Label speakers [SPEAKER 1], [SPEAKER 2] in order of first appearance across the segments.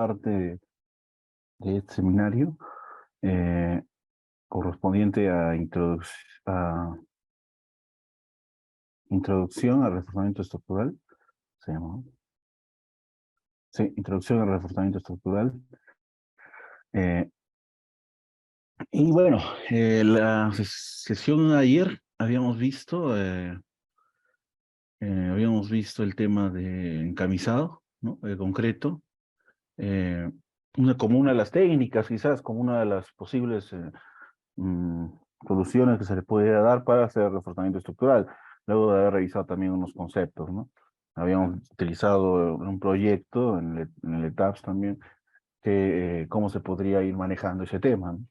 [SPEAKER 1] parte de este seminario eh, correspondiente a introducción al reforzamiento estructural. Se llama, ¿no? Sí, introducción al reforzamiento estructural. Eh, y bueno, la sesión ayer habíamos visto el tema de encamisado, ¿no? De concreto. eh, como una de las técnicas, quizás como una de las posibles mm, soluciones que se le pudiera dar para hacer reforzamiento estructural, luego de haber revisado también unos conceptos, ¿no? Habíamos utilizado un proyecto en el ETAPS también, que cómo se podría ir manejando ese tema, ¿no?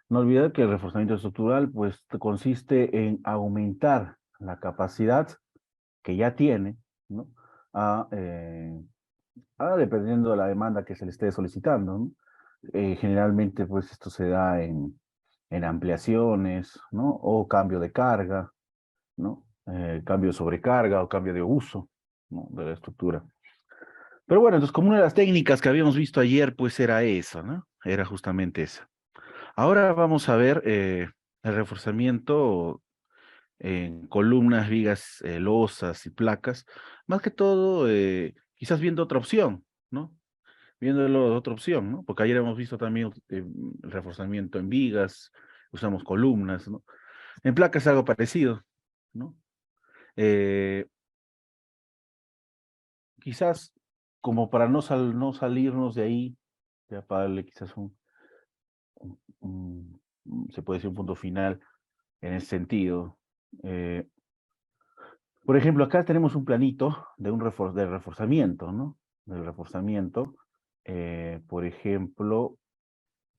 [SPEAKER 1] No olvidar que el reforzamiento estructural pues consiste en aumentar la capacidad que ya tiene, ¿no? A, dependiendo de la demanda que se le esté solicitando, ¿no? Generalmente, pues esto se da en ampliaciones, ¿no? O cambio de carga, ¿no? Cambio de sobrecarga o cambio de uso, ¿no? De la estructura. Pero bueno, entonces como una de las técnicas que habíamos visto ayer, pues era esa, ¿no? Era justamente esa. Ahora vamos a ver el reforzamiento en columnas, vigas, losas y placas, más que todo, quizás viendo otra opción, ¿no? Viéndolo de otra opción, ¿no? Porque ayer hemos visto también el reforzamiento en vigas, usamos columnas, ¿no? En placas es algo parecido, ¿no? Eh, Quizás como para no salirnos de ahí, ya para darle quizás se puede decir un punto final en ese sentido. Eh, por ejemplo, acá tenemos un planito de reforzamiento, ¿no? Del reforzamiento. Por ejemplo,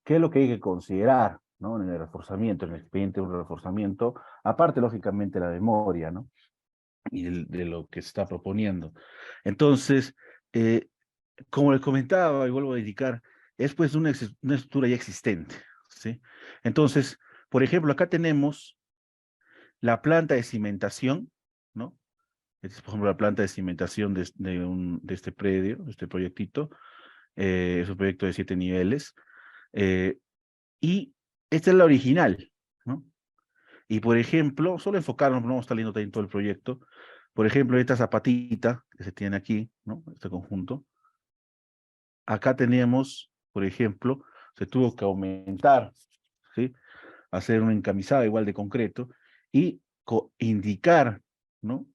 [SPEAKER 1] ¿qué es lo que hay que considerar, ¿no? En el reforzamiento, en el expediente de un reforzamiento? Aparte, lógicamente, la memoria, ¿no? Y de lo que se está proponiendo. Entonces, eh, como les comentaba y vuelvo a indicar, es pues una estructura ya existente, ¿sí? Entonces, por ejemplo, acá tenemos la planta de cimentación, ¿no? Esta es, por ejemplo, la planta de cimentación de este predio, de este proyectito. Es un proyecto de 7 niveles. eh, y esta es la original, ¿no? Y por ejemplo, solo enfocarnos, no vamos a estar leyendo también todo el proyecto. Por ejemplo, esta zapatita que se tiene aquí, ¿no? Este conjunto. Acá teníamos, por ejemplo, se tuvo que aumentar, ¿sí? Hacer una encamisada igual de concreto y indicar, ¿no?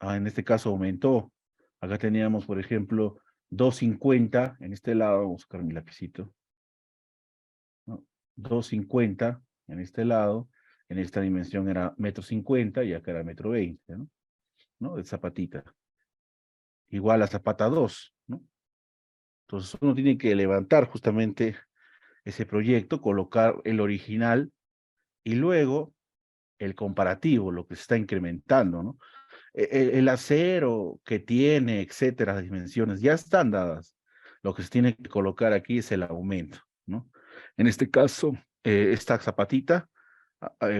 [SPEAKER 1] En este caso aumentó. Acá teníamos, por ejemplo, 250 en este lado, vamos a sacar mi lapicito, ¿no? 250 en este lado, en esta dimensión era 1,50 m y acá era 1,20 m, ¿no? ¿No? De zapatita. Igual a zapata 2, ¿no? Entonces uno tiene que levantar justamente ese proyecto, colocar el original y luego el comparativo, lo que se está incrementando, ¿no? El acero que tiene, etcétera, las dimensiones ya están dadas. Lo que se tiene que colocar aquí es el aumento, ¿no? En este caso, esta zapatita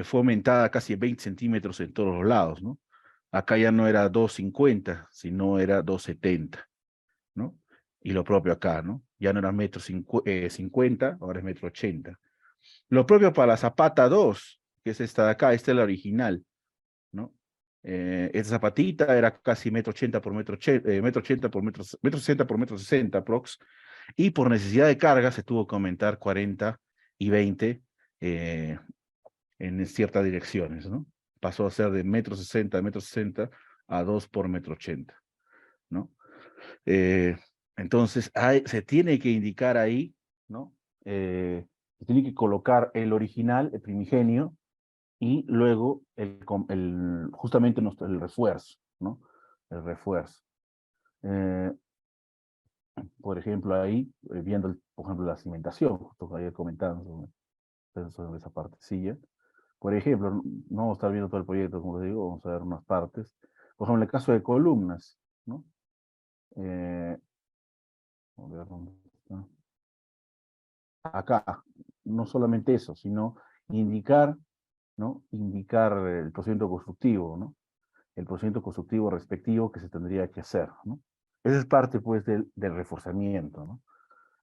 [SPEAKER 1] fue aumentada casi 20 centímetros en todos los lados, ¿no? Acá ya no era 250, sino era 270, ¿no? Y lo propio acá, ¿no? Ya no era 1,50 m, ahora es 1,80 m. Lo propio para la zapata 2, que es esta de acá, esta es la original, ¿no? Esta zapatita era casi 1,80 m por 1,80 m por 1,60 m por 1,60 m aprox, y por necesidad de carga se tuvo que aumentar 40 y 20 en ciertas direcciones, ¿no? Pasó a ser de 1,60 m, 1,60 m a 2 por 1,80 m, ¿no? Entonces, se tiene que indicar ahí, ¿no? Se tiene que colocar el original, el primigenio, y luego justamente el refuerzo, ¿no? El refuerzo. Eh, por ejemplo, ahí, viendo, por ejemplo, la cimentación, justo que había comentado sobre esa partecilla. Por ejemplo, no vamos a estar viendo todo el proyecto, como les digo, vamos a ver unas partes. Por ejemplo, en el caso de columnas, ¿no? Vamos a ver dónde está. Acá, no solamente eso, sino indicar, ¿no? Indicar el procedimiento constructivo, ¿no? El procedimiento constructivo respectivo que se tendría que hacer, ¿no? Esa es parte, pues, del reforzamiento, ¿no?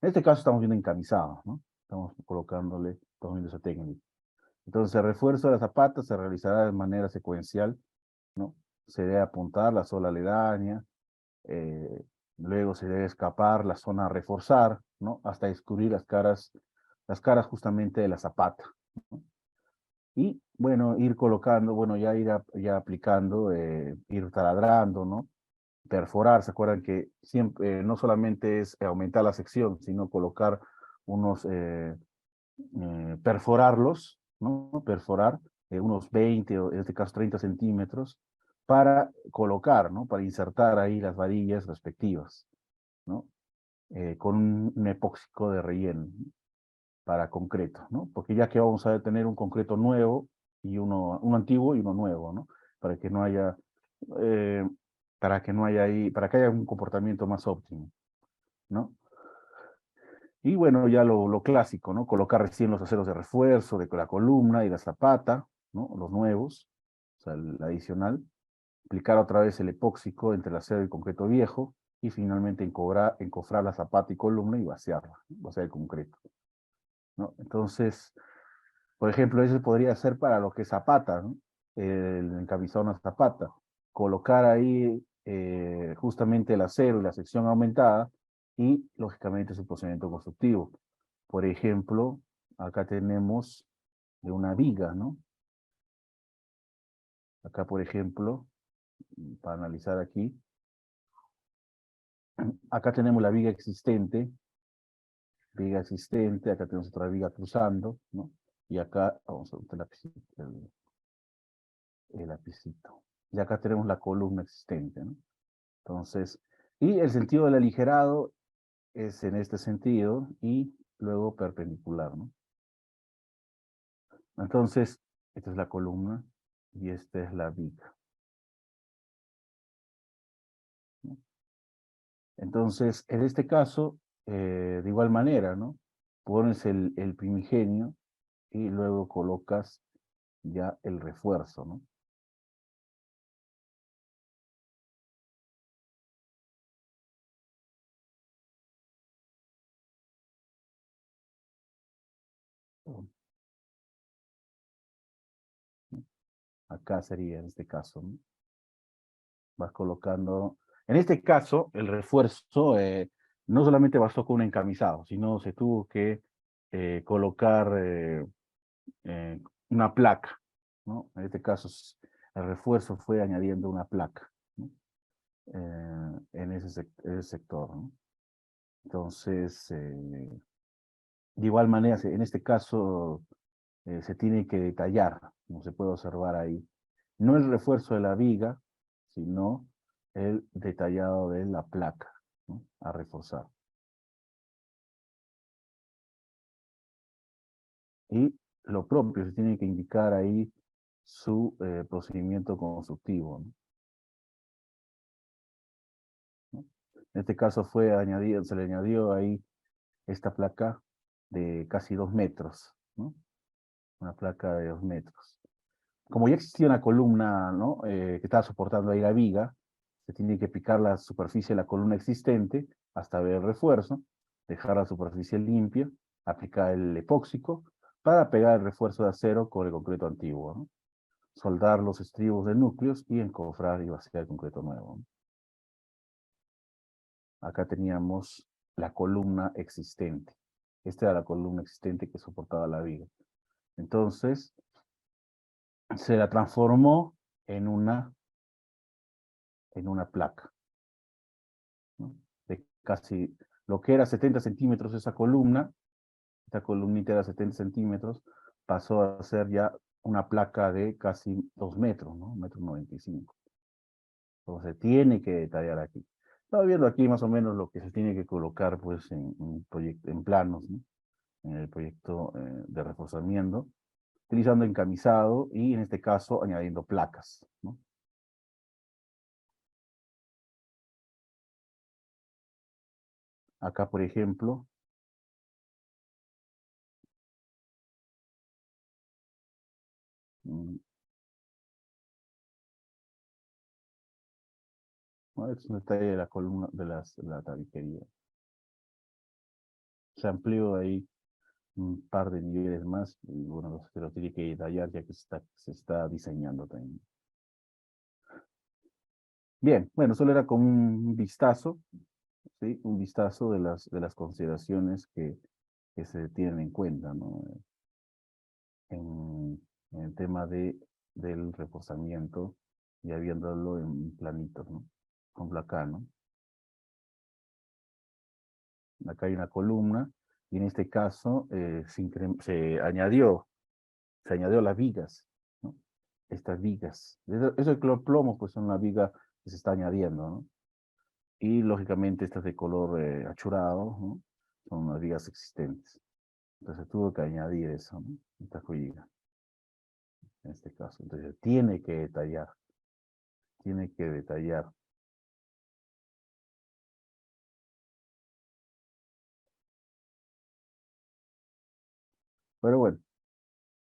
[SPEAKER 1] En este caso estamos viendo encamisado, ¿no? Estamos estamos viendo esa técnica. Entonces, el refuerzo de la zapata se realizará de manera secuencial, ¿no? Se debe apuntar la sola aledaña, eh, luego se debe escapar la zona a reforzar, ¿no? Hasta descubrir las caras justamente de la zapata, ¿no? Y, bueno, ir colocando, bueno, ya aplicando, ir taladrando, ¿no? Perforar, ¿se acuerdan que siempre, no solamente es aumentar la sección, sino colocar unos, perforarlos, ¿no? Perforar unos 20 o en este caso 30 centímetros para colocar, ¿no? Para insertar ahí las varillas respectivas, ¿no? Con un epóxico de relleno, ¿no? Para concreto, ¿no? Porque ya que vamos a tener un concreto nuevo y uno antiguo y uno nuevo, ¿no? Para que no haya, eh, para que haya un comportamiento más óptimo, ¿no? Y bueno, ya lo clásico, ¿no? Colocar recién los aceros de refuerzo de la columna y la zapata, ¿no? Los nuevos, o sea, el adicional. Aplicar otra vez el epóxico entre el acero y el concreto viejo. Y finalmente encofrar la zapata y columna y vaciarla, ¿no? Vaciar el concreto, ¿no? Entonces, por ejemplo, eso podría ser para lo que es zapata, ¿no? El encabezado una zapata. Colocar ahí justamente el acero y la sección aumentada y, lógicamente, su procedimiento constructivo. Por ejemplo, acá tenemos de una viga, ¿no? Acá, por ejemplo, para analizar aquí, acá tenemos la viga existente, acá tenemos otra viga cruzando, ¿no? Y acá, vamos a ver el lapicito. Y acá tenemos la columna existente, ¿no? Entonces, y el sentido del aligerado es en este sentido y luego perpendicular, ¿no? Entonces, esta es la columna y esta es la viga, ¿no? Entonces, en este caso, de igual manera, ¿no? Pones el primigenio y luego colocas ya el refuerzo, ¿no? Acá sería en este caso, ¿no? Vas colocando. En este caso, el refuerzo no solamente bastó con un encamisado, sino se tuvo que colocar eh, una placa, ¿no? En este caso, el refuerzo fue añadiendo una placa, ¿no? En ese sector, ¿no? Entonces, de igual manera, en este caso, se tiene que detallar, como se puede observar ahí. No el refuerzo de la viga, sino el detallado de la placa, ¿no? A reforzar. Y lo propio, se tiene que indicar ahí su procedimiento constructivo, ¿no? En este caso se le añadió ahí esta placa de casi 2 metros, ¿no? Una placa de 2 metros. Como ya existía una columna, ¿no? Que estaba soportando ahí la viga, se tiene que picar la superficie de la columna existente hasta ver el refuerzo, dejar la superficie limpia, aplicar el epóxico para pegar el refuerzo de acero con el concreto antiguo, ¿no? Soldar los estribos de núcleos y encofrar y vaciar el concreto nuevo, ¿no? Acá teníamos la columna existente. Esta era la columna existente que soportaba la viga. Entonces, se la transformó en una placa, ¿no? De casi lo que era 70 centímetros esta columnita era 70 centímetros, pasó a ser ya una placa de casi 2 metros, ¿no? 1,95 m. Entonces tiene que detallar aquí. Estaba viendo aquí más o menos lo que se tiene que colocar pues en planos, ¿no? En el proyecto de reforzamiento, utilizando encamisado y en este caso añadiendo placas, ¿no? Acá, por ejemplo, mm, ¿no? Es un detalle de la columna de la tabiquería. se amplió ahí un par de niveles más, y bueno, se lo tiene que detallar ya que se está diseñando también. Bien, bueno, solo era como un vistazo, ¿sí? Un vistazo de las consideraciones que se tienen en cuenta, ¿no? En el tema del reforzamiento, ya viéndolo en planitos, ¿no? Con acá, ¿no? Acá hay una columna, y en este caso se añadió las vigas, ¿no? Estas vigas. Eso el plomo, pues son las vigas que se está añadiendo, ¿no? Y lógicamente estas de color achurado, ¿no? Son las vigas existentes. Entonces tuvo que añadir eso, ¿no? Esta viga, en este caso. Entonces tiene que detallar. Pero bueno,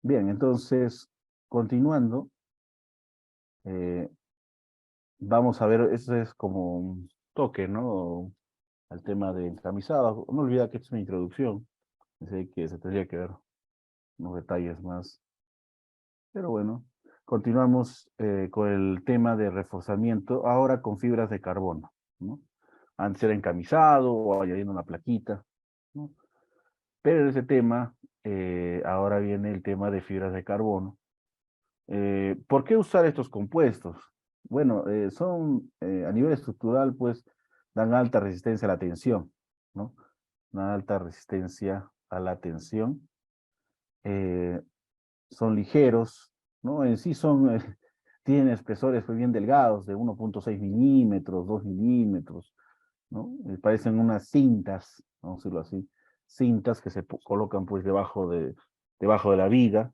[SPEAKER 1] bien, entonces, continuando, eh, vamos a ver, eso es como un toque, ¿no? Al tema de encamisado. No olvida que esto es una introducción, así que se tendría que ver unos detalles más. Pero bueno, continuamos con el tema de reforzamiento, ahora con fibras de carbono, ¿no? Antes era encamisado o añadiendo una plaquita, ¿no? Pero en ese tema, ahora viene el tema de fibras de carbono. ¿Por qué usar estos compuestos? Bueno, a nivel estructural, pues, dan alta resistencia a la tensión, ¿no? Una alta resistencia a la tensión. eh, Son ligeros, ¿no? En sí tienen espesores pues, bien delgados, de 1,6 milímetros, 2 milímetros, ¿no? Parecen unas cintas, vamos a decirlo así, cintas que se colocan pues debajo de la viga,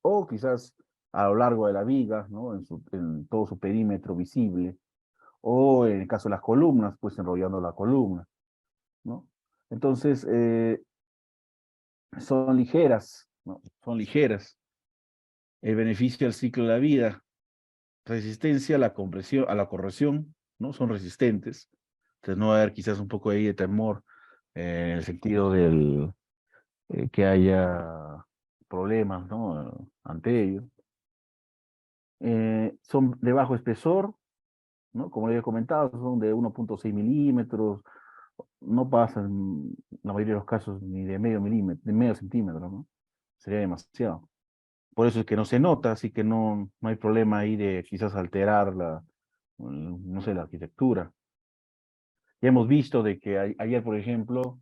[SPEAKER 1] o quizás a lo largo de la viga, ¿no? En todo su perímetro visible, o en el caso de las columnas, pues enrollando la columna, ¿no? Entonces, son ligeras, ¿no? Son ligeras. El beneficio del ciclo de la vida, resistencia a la compresión, a la corrosión, ¿no? Son resistentes. Entonces no va a haber quizás un poco ahí de temor en el sentido que haya problemas, ¿no? Ante ello. Son de bajo espesor, ¿no? Como ya he comentado, son de 1,6 milímetros, no pasan en la mayoría de los casos ni de medio milímetro, de medio centímetro, ¿no? Sería demasiado. Por eso es que no se nota, así que no hay problema ahí de quizás alterar no sé, la arquitectura. Ya hemos visto de que ayer, por ejemplo,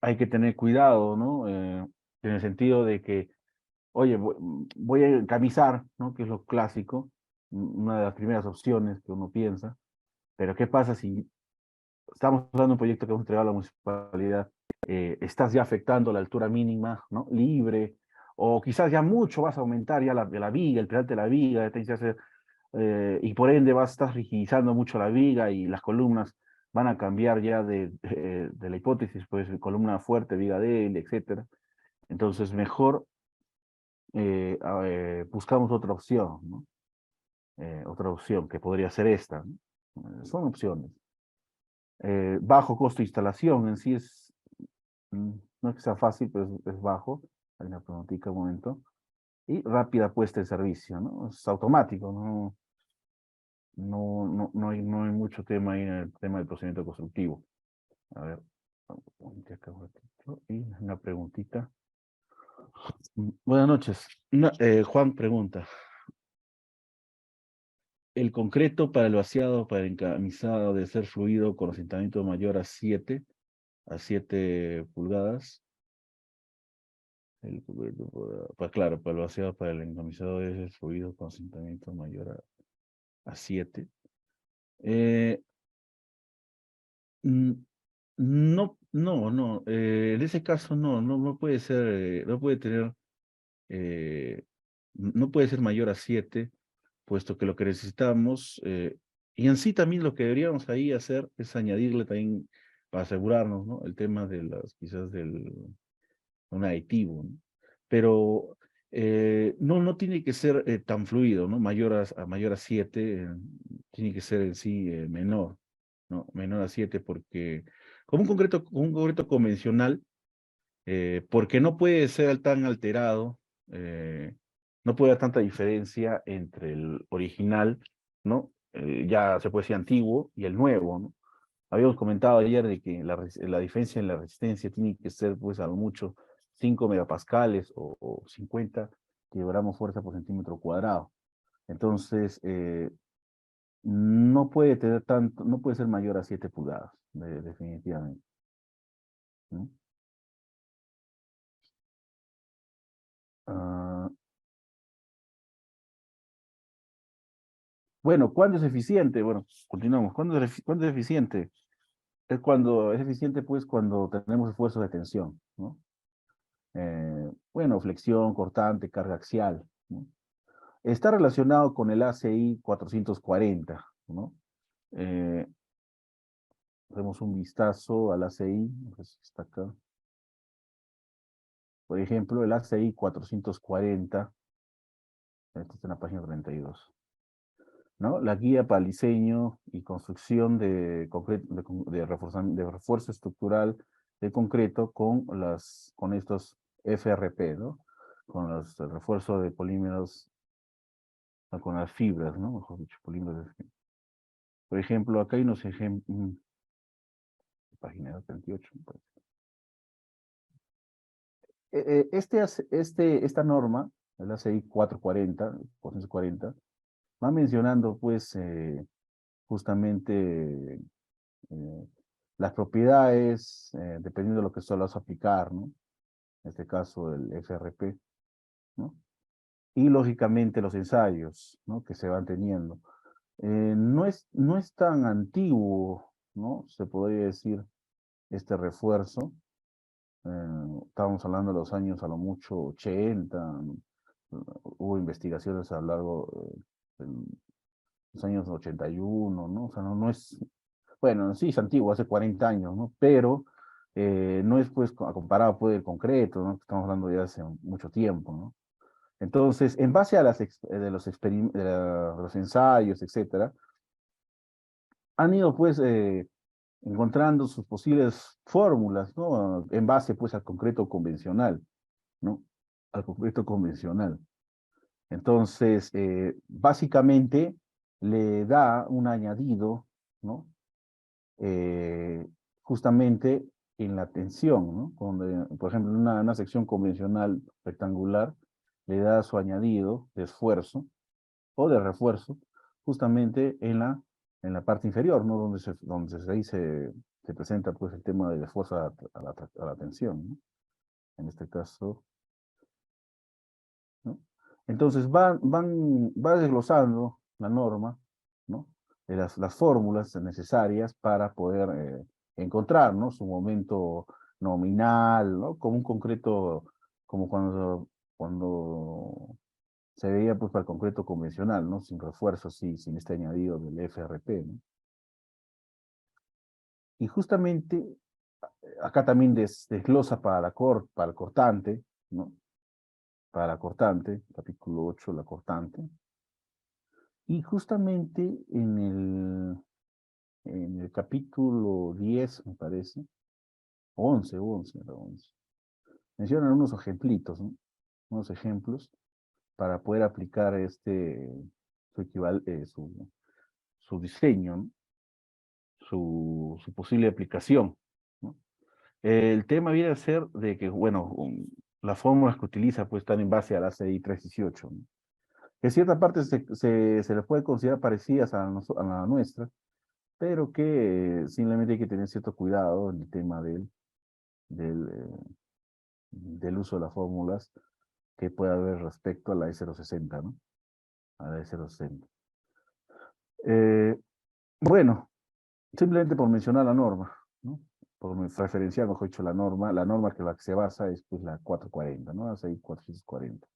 [SPEAKER 1] hay que tener cuidado, ¿no? En el sentido de que, oye, voy a encamisar, ¿no? Que es lo clásico, una de las primeras opciones que uno piensa, pero ¿qué pasa si estamos hablando de un proyecto que hemos entregado a la municipalidad, estás ya afectando la altura mínima, ¿no? Libre, o quizás ya mucho vas a aumentar ya la viga, el pedal de la viga, ya tienes que hacer y por ende vas a estar rigidizando mucho la viga y las columnas van a cambiar ya de la hipótesis, pues columna fuerte, viga débil, etcétera. Entonces mejor buscamos otra opción, ¿no? Otra opción que podría ser esta, ¿no? Son opciones. Bajo costo de instalación en sí no es que sea fácil, pero es bajo. Hay una preguntita un momento. Y rápida puesta en servicio, ¿no? Es automático, no hay mucho tema ahí en el tema del procedimiento constructivo. A ver, acá un ratito. Y una preguntita. Buenas noches. Juan pregunta, ¿el concreto para el vaciado, para el encamisado de ser fluido con asentamiento mayor a siete pulgadas? Pues claro, para el vaciado, para el encamisado debe ser fluido con asentamiento mayor a 7. Mm, No, no, no. En ese caso no puede ser, no puede tener, eh, no puede ser mayor a 7, puesto que lo que necesitamos, y en sí también lo que deberíamos ahí hacer es añadirle también, para asegurarnos, ¿no? El tema de quizás un aditivo, ¿no? Pero no tiene que ser tan fluido, ¿no? Mayor a 7, tiene que ser en sí menor. ¿no? Menor a 7 porque, como un concreto convencional, porque no puede ser tan alterado, no puede haber tanta diferencia entre el original, ¿no? Ya se puede decir antiguo y el nuevo, ¿no? Habíamos comentado ayer de que la diferencia en la resistencia tiene que ser, pues, a lo mucho 5 megapascales o 50 kilogramos fuerza por centímetro cuadrado. Entonces, no puede tener tanto, no puede ser mayor a 7 pulgadas, definitivamente, ¿no? Ah, bueno, ¿cuándo es eficiente? Bueno, continuamos. ¿Cuándo es eficiente? Es eficiente, pues, cuando tenemos esfuerzos de tensión, ¿no? Bueno, flexión, cortante, carga axial, ¿no? Está relacionado con el ACI 440, ¿no? Eh, Hacemos un vistazo al ACI, no sé si está acá. Por ejemplo, el ACI 440, esto está en la página 32, ¿no? La guía para el diseño y construcción de refuerzo estructural de concreto con estos FRP, ¿no? Con los refuerzos de polímeros, con las fibras, ¿no? Mejor dicho, polímeros. Por ejemplo, acá hay unos ejemplos, página 38, me parece. Esta norma, el ACI 440, va mencionando, pues, justamente las propiedades, dependiendo de lo que solo vas a aplicar, ¿no? En este caso, el FRP, ¿no? Y, lógicamente, los ensayos, ¿no? Que se van teniendo. No es tan antiguo, ¿no? Se podría decir, este refuerzo. Estábamos hablando de los años a lo mucho 80, ¿no? Hubo investigaciones a lo largo de los años 81, ¿no? O sea, no es, bueno, sí es antiguo, hace 40 años, ¿no? Pero no es, pues, comparado, pues, el concreto, ¿no? Estamos hablando de hace mucho tiempo, ¿no? Entonces, en base a de los ensayos, etcétera, han ido, pues, encontrando sus posibles fórmulas, ¿no? En base, pues, al concreto convencional, ¿no? Al concreto convencional. Entonces, básicamente, le da un añadido, ¿no? Eh, Justamente en la tensión, ¿no? Por ejemplo, en una sección convencional rectangular, le da su añadido de esfuerzo o de refuerzo, justamente en la parte inferior, ¿no? Ahí se presenta, pues, el tema del esfuerzo a la tensión, ¿no? En este caso, ¿no? Entonces va desglosando la norma, ¿no? De las fórmulas necesarias para poder encontrar, ¿no? Su momento nominal, ¿no? Como un concreto, como cuando se veía, pues, para el concreto convencional, ¿no? Sin refuerzo, sí, sin este añadido del FRP, ¿no? Y justamente acá también desglosa para el cortante, ¿no? Para la cortante, capítulo 8, la cortante. Y justamente en el capítulo 10, me parece, 11, era 11, mencionan unos ejemplitos, ¿no? Unos ejemplos para poder aplicar su diseño, ¿no? Su posible aplicación, ¿no? El tema viene a ser de que, bueno, las fórmulas que utiliza, pues, están en base a la CI 318, ¿no? En cierta parte se les puede considerar parecidas a la nuestra, pero que simplemente hay que tener cierto cuidado en el tema del, eh, del uso de las fórmulas que puede haber respecto a la E060, ¿no? A la E060. Bueno, simplemente por mencionar la norma, ¿no? Referenciar, mejor dicho, la norma que la que se basa es, pues, la 440, ¿no? La 440.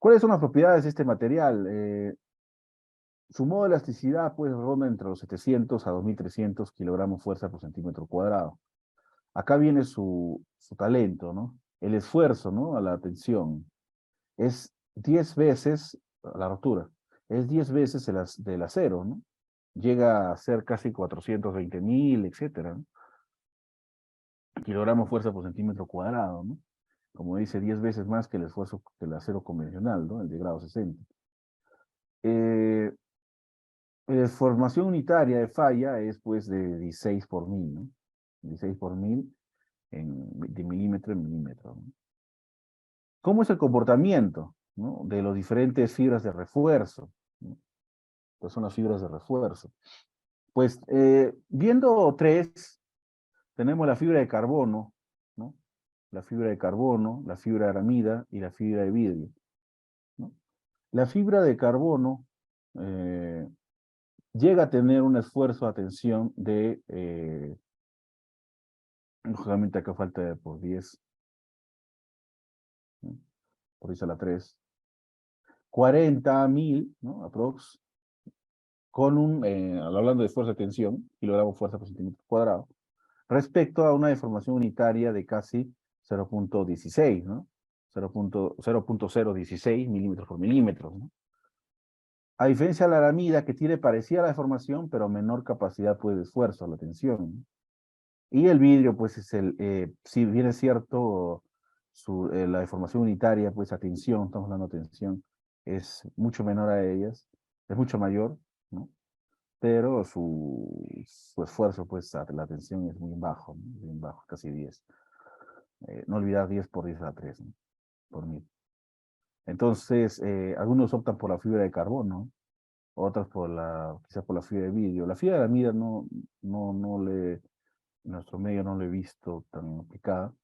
[SPEAKER 1] ¿Cuáles son las propiedades de este material? Su modo de elasticidad, pues, ronda entre los 700 a 2300 kilogramos fuerza por centímetro cuadrado. Acá viene su talento, ¿no? El esfuerzo, ¿no? A la tensión. Es 10 veces la rotura. Es 10 veces del acero, ¿no? llega a ser casi 420.000, etcétera, ¿no? Kilogramos fuerza por centímetro cuadrado, ¿no? Como dice, 10 veces más que el esfuerzo que el acero convencional, ¿no? El de grado 60. Eh, Formación unitaria de falla es pues de 16 por 1000, ¿no? 16 por 1000 de milímetro en milímetro, ¿no? ¿Cómo es el comportamiento, ¿no? De las diferentes fibras de refuerzo, ¿no? Pues son las fibras de refuerzo. Pues viendo tres, tenemos la fibra de carbono, ¿no? La fibra de carbono, la fibra de aramida y la fibra de vidrio, ¿no? La fibra de carbono eh, llega a tener un esfuerzo de tensión de, lógicamente acá falta por 10, ¿no? Por 10 a la 3, 40.000, ¿no? Aprox, con un, hablando de esfuerzo de tensión, kilogramos fuerza por centímetro cuadrado, respecto a una deformación unitaria de casi 0.16, ¿no? 0.016 milímetros por milímetro, ¿no? A diferencia de la aramida, que tiene parecida a la deformación, pero menor capacidad pues, de esfuerzo, la tensión, ¿no? Y el vidrio, pues, es si bien es cierto, la deformación unitaria, pues, a tensión, estamos hablando de tensión, es mucho menor a ellas, es mucho mayor, ¿no? Pero su esfuerzo, pues, a la tensión es muy bajo, ¿no? Bien bajo, casi 10. No olvidar 10 por 10 a la 3, ¿no? Por 1000. Entonces, algunos optan por la fibra de carbono, otros quizás por la fibra de vidrio. La fibra de la mida en nuestro medio no lo he visto tan aplicada,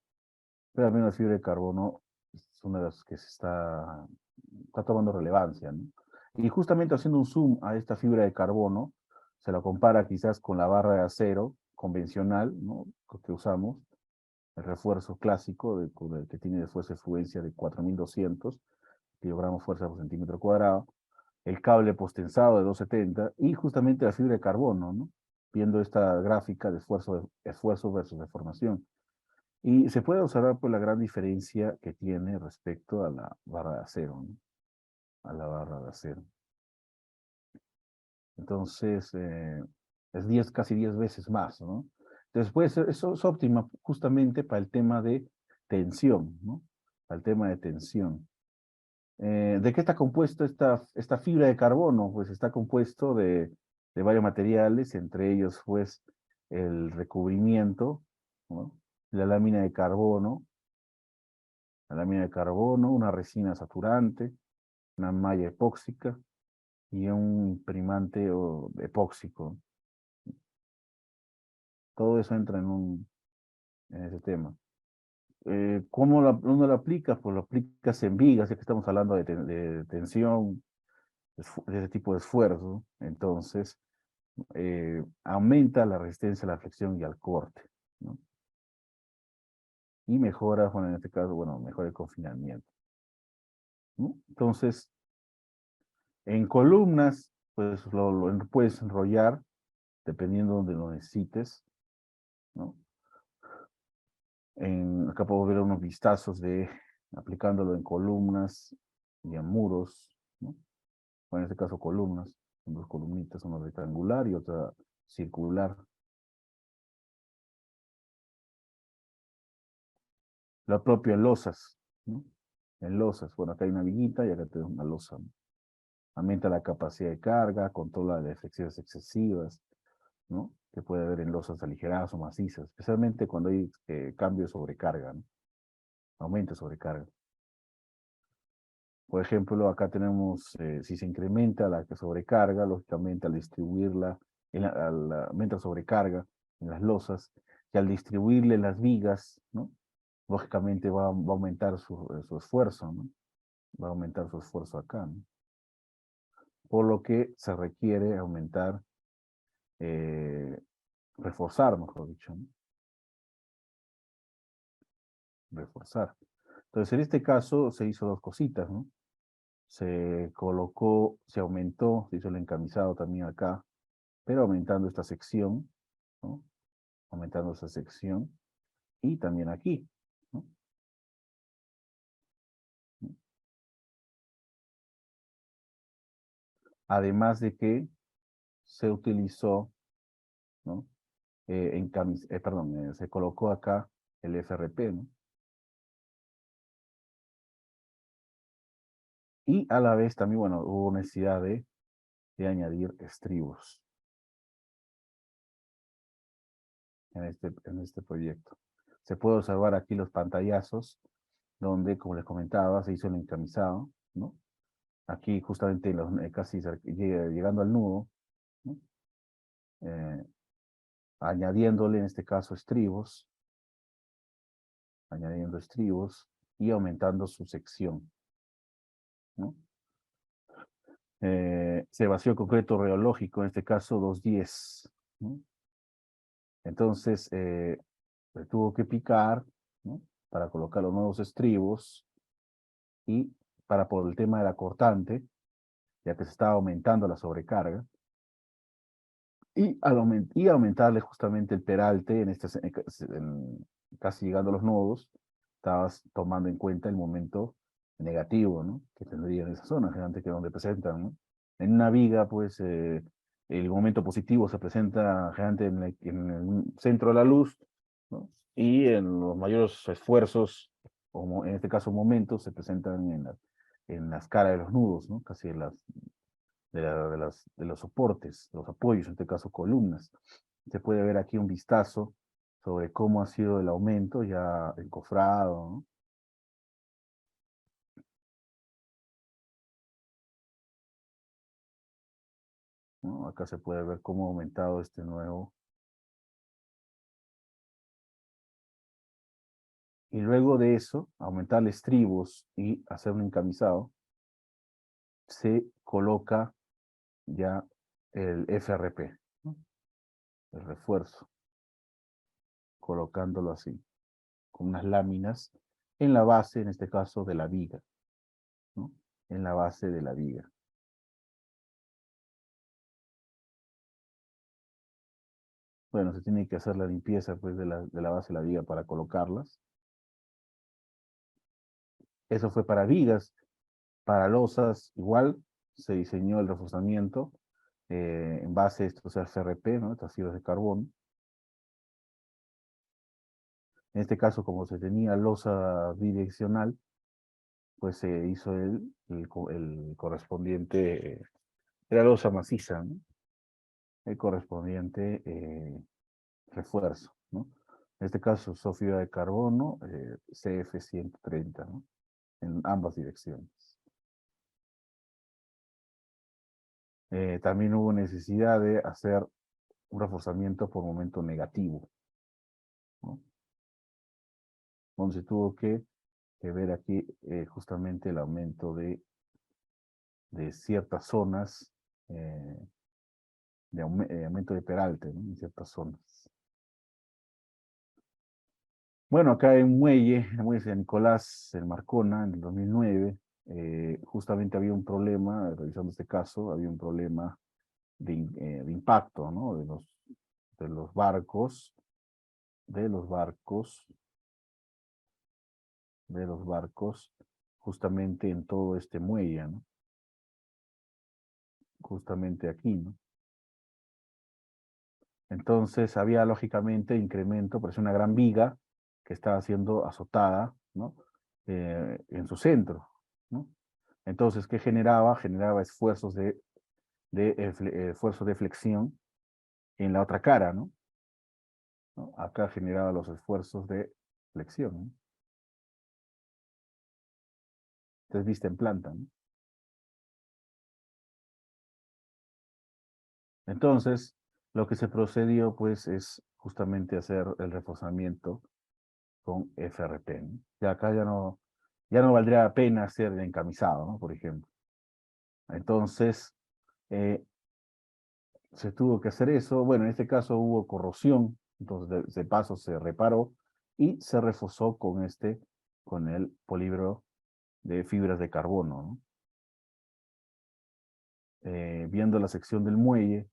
[SPEAKER 1] pero al menos la fibra de carbono es una de las que está tomando relevancia, ¿no? Y justamente haciendo un zoom a esta fibra de carbono, se la compara quizás con la barra de acero convencional, ¿no? Que usamos, el refuerzo clásico que tiene de fuerza de fluencia de 4200 kilogramos fuerza por centímetro cuadrado, el cable postensado de 270 y justamente la fibra de carbono, ¿no? Viendo esta gráfica de esfuerzo versus deformación. Y se puede observar pues, la gran diferencia que tiene respecto a la barra de acero, ¿no? A la barra de acero. Entonces, es casi 10 veces más, ¿no? Entonces, eso es óptima justamente para el tema de tensión, ¿no? Para el tema de tensión. ¿De qué está compuesto esta fibra de carbono? Pues está compuesto de varios materiales, entre ellos, pues, el recubrimiento, ¿no? La lámina de carbono, una resina saturante, una malla epóxica y un imprimante epóxico. Todo eso entra en ese tema. ¿Cómo uno lo aplica? Pues lo aplicas en vigas, ya que estamos hablando de tensión, de ese tipo de esfuerzo. Entonces, aumenta la resistencia a la flexión y al corte, ¿no? Y mejora, bueno, en este caso, bueno, mejora el confinamiento, ¿no? Entonces, en columnas, pues lo puedes enrollar dependiendo de donde lo necesites, ¿no? Acá puedo ver unos vistazos de aplicándolo en columnas y en muros, ¿no? Bueno, en este caso columnas, son dos columnitas, una rectangular y otra circular. Lo propio en losas, ¿no? En losas, bueno, acá hay una viguita y acá tengo una losa, ¿no? Aumenta la capacidad de carga, controla las deflexiones excesivas, ¿no? Que puede haber en losas aligeradas o macizas, especialmente cuando hay cambio de sobrecarga, ¿no? Aumento de sobrecarga. Por ejemplo, acá tenemos, si se incrementa la sobrecarga, lógicamente al distribuirla, aumenta la sobrecarga en las losas, y al distribuirle las vigas, ¿no? Lógicamente va a aumentar su esfuerzo, ¿no? Va a aumentar su esfuerzo acá, ¿no? Por lo que se requiere aumentar, eh, reforzar, mejor dicho, ¿no? Reforzar. Entonces, en este caso se hizo dos cositas, ¿no? Se colocó, se aumentó, se hizo el encamisado también acá, pero aumentando esta sección, ¿no? Aumentando esta sección, y también aquí, ¿no? Además de que se utilizó, ¿no? Se colocó acá el FRP, ¿no? Y a la vez también, bueno, hubo necesidad de añadir estribos en este proyecto. Se puede observar aquí los pantallazos, donde, como les comentaba, se hizo el encamisado, ¿no? Aquí justamente casi llegando al nudo, ¿no? Eh, añadiéndole en este caso estribos, añadiendo estribos y aumentando su sección, ¿no? Se vació el concreto reológico, en este caso 210, ¿no? Entonces, se tuvo que picar, ¿no? Para colocar los nuevos estribos y por el tema de la cortante, ya que se estaba aumentando la sobrecarga, y aumentarle justamente el peralte, casi llegando a los nodos, estabas tomando en cuenta el momento negativo, ¿no? Que tendría en esa zona, generalmente que es donde presentan, ¿no? En una viga, pues, el momento positivo se presenta generalmente en el centro de la luz, ¿no? Y en los mayores esfuerzos, o en este caso momentos, se presentan en las caras de los nudos, ¿no? Casi en de los soportes, los apoyos, en este caso columnas. Se puede ver aquí un vistazo sobre cómo ha sido el aumento ya encofrado, ¿no? ¿No? Acá se puede ver cómo ha aumentado este nuevo. Y luego de eso, aumentar estribos y hacer un encamisado, se coloca ya el FRP, ¿no? El refuerzo, colocándolo así, con unas láminas en la base, en este caso, de la viga, ¿no? En la base de la viga. Bueno, se tiene que hacer la limpieza pues, de la base de la viga para colocarlas. Eso fue para vigas. Para losas, igual, se diseñó el reforzamiento en base a estos FRP, ¿no? Estas fibras de carbono. En este caso, como se tenía losa bidireccional, pues se hizo el correspondiente, era losa maciza, ¿no? El correspondiente refuerzo, ¿no? En este caso, usó fibra de carbono CF130, ¿no? En ambas direcciones. También hubo necesidad de hacer un reforzamiento por momento negativo, ¿no? Donde se tuvo que ver aquí justamente el aumento de ciertas zonas, aumento de peralte, ¿no? En ciertas zonas. Bueno, acá hay un muelle, el muelle de San Nicolás, en Marcona, en el 2009, justamente había un problema, revisando este caso, había un problema de impacto, ¿no? De los barcos, de los barcos, de los barcos, justamente en todo este muelle, ¿no? Justamente aquí, ¿no? Entonces había lógicamente incremento, pero es una gran viga que estaba siendo azotada, ¿no? En su centro, ¿no? Entonces, ¿qué generaba? Generaba esfuerzos esfuerzos de flexión en la otra cara, ¿no? ¿No? Acá generaba los esfuerzos de flexión, ¿no? Entonces, vista en planta, ¿no? Entonces, lo que se procedió, pues, es justamente hacer el reforzamiento con FRP, ¿no? Y acá ya no valdría la pena hacer el encamisado, ¿no? Por ejemplo. Entonces, eh, se tuvo que hacer eso. Bueno, en este caso hubo corrosión, entonces de paso se reparó y se reforzó con el polímero de fibras de carbono, ¿no? Viendo la sección del muelle,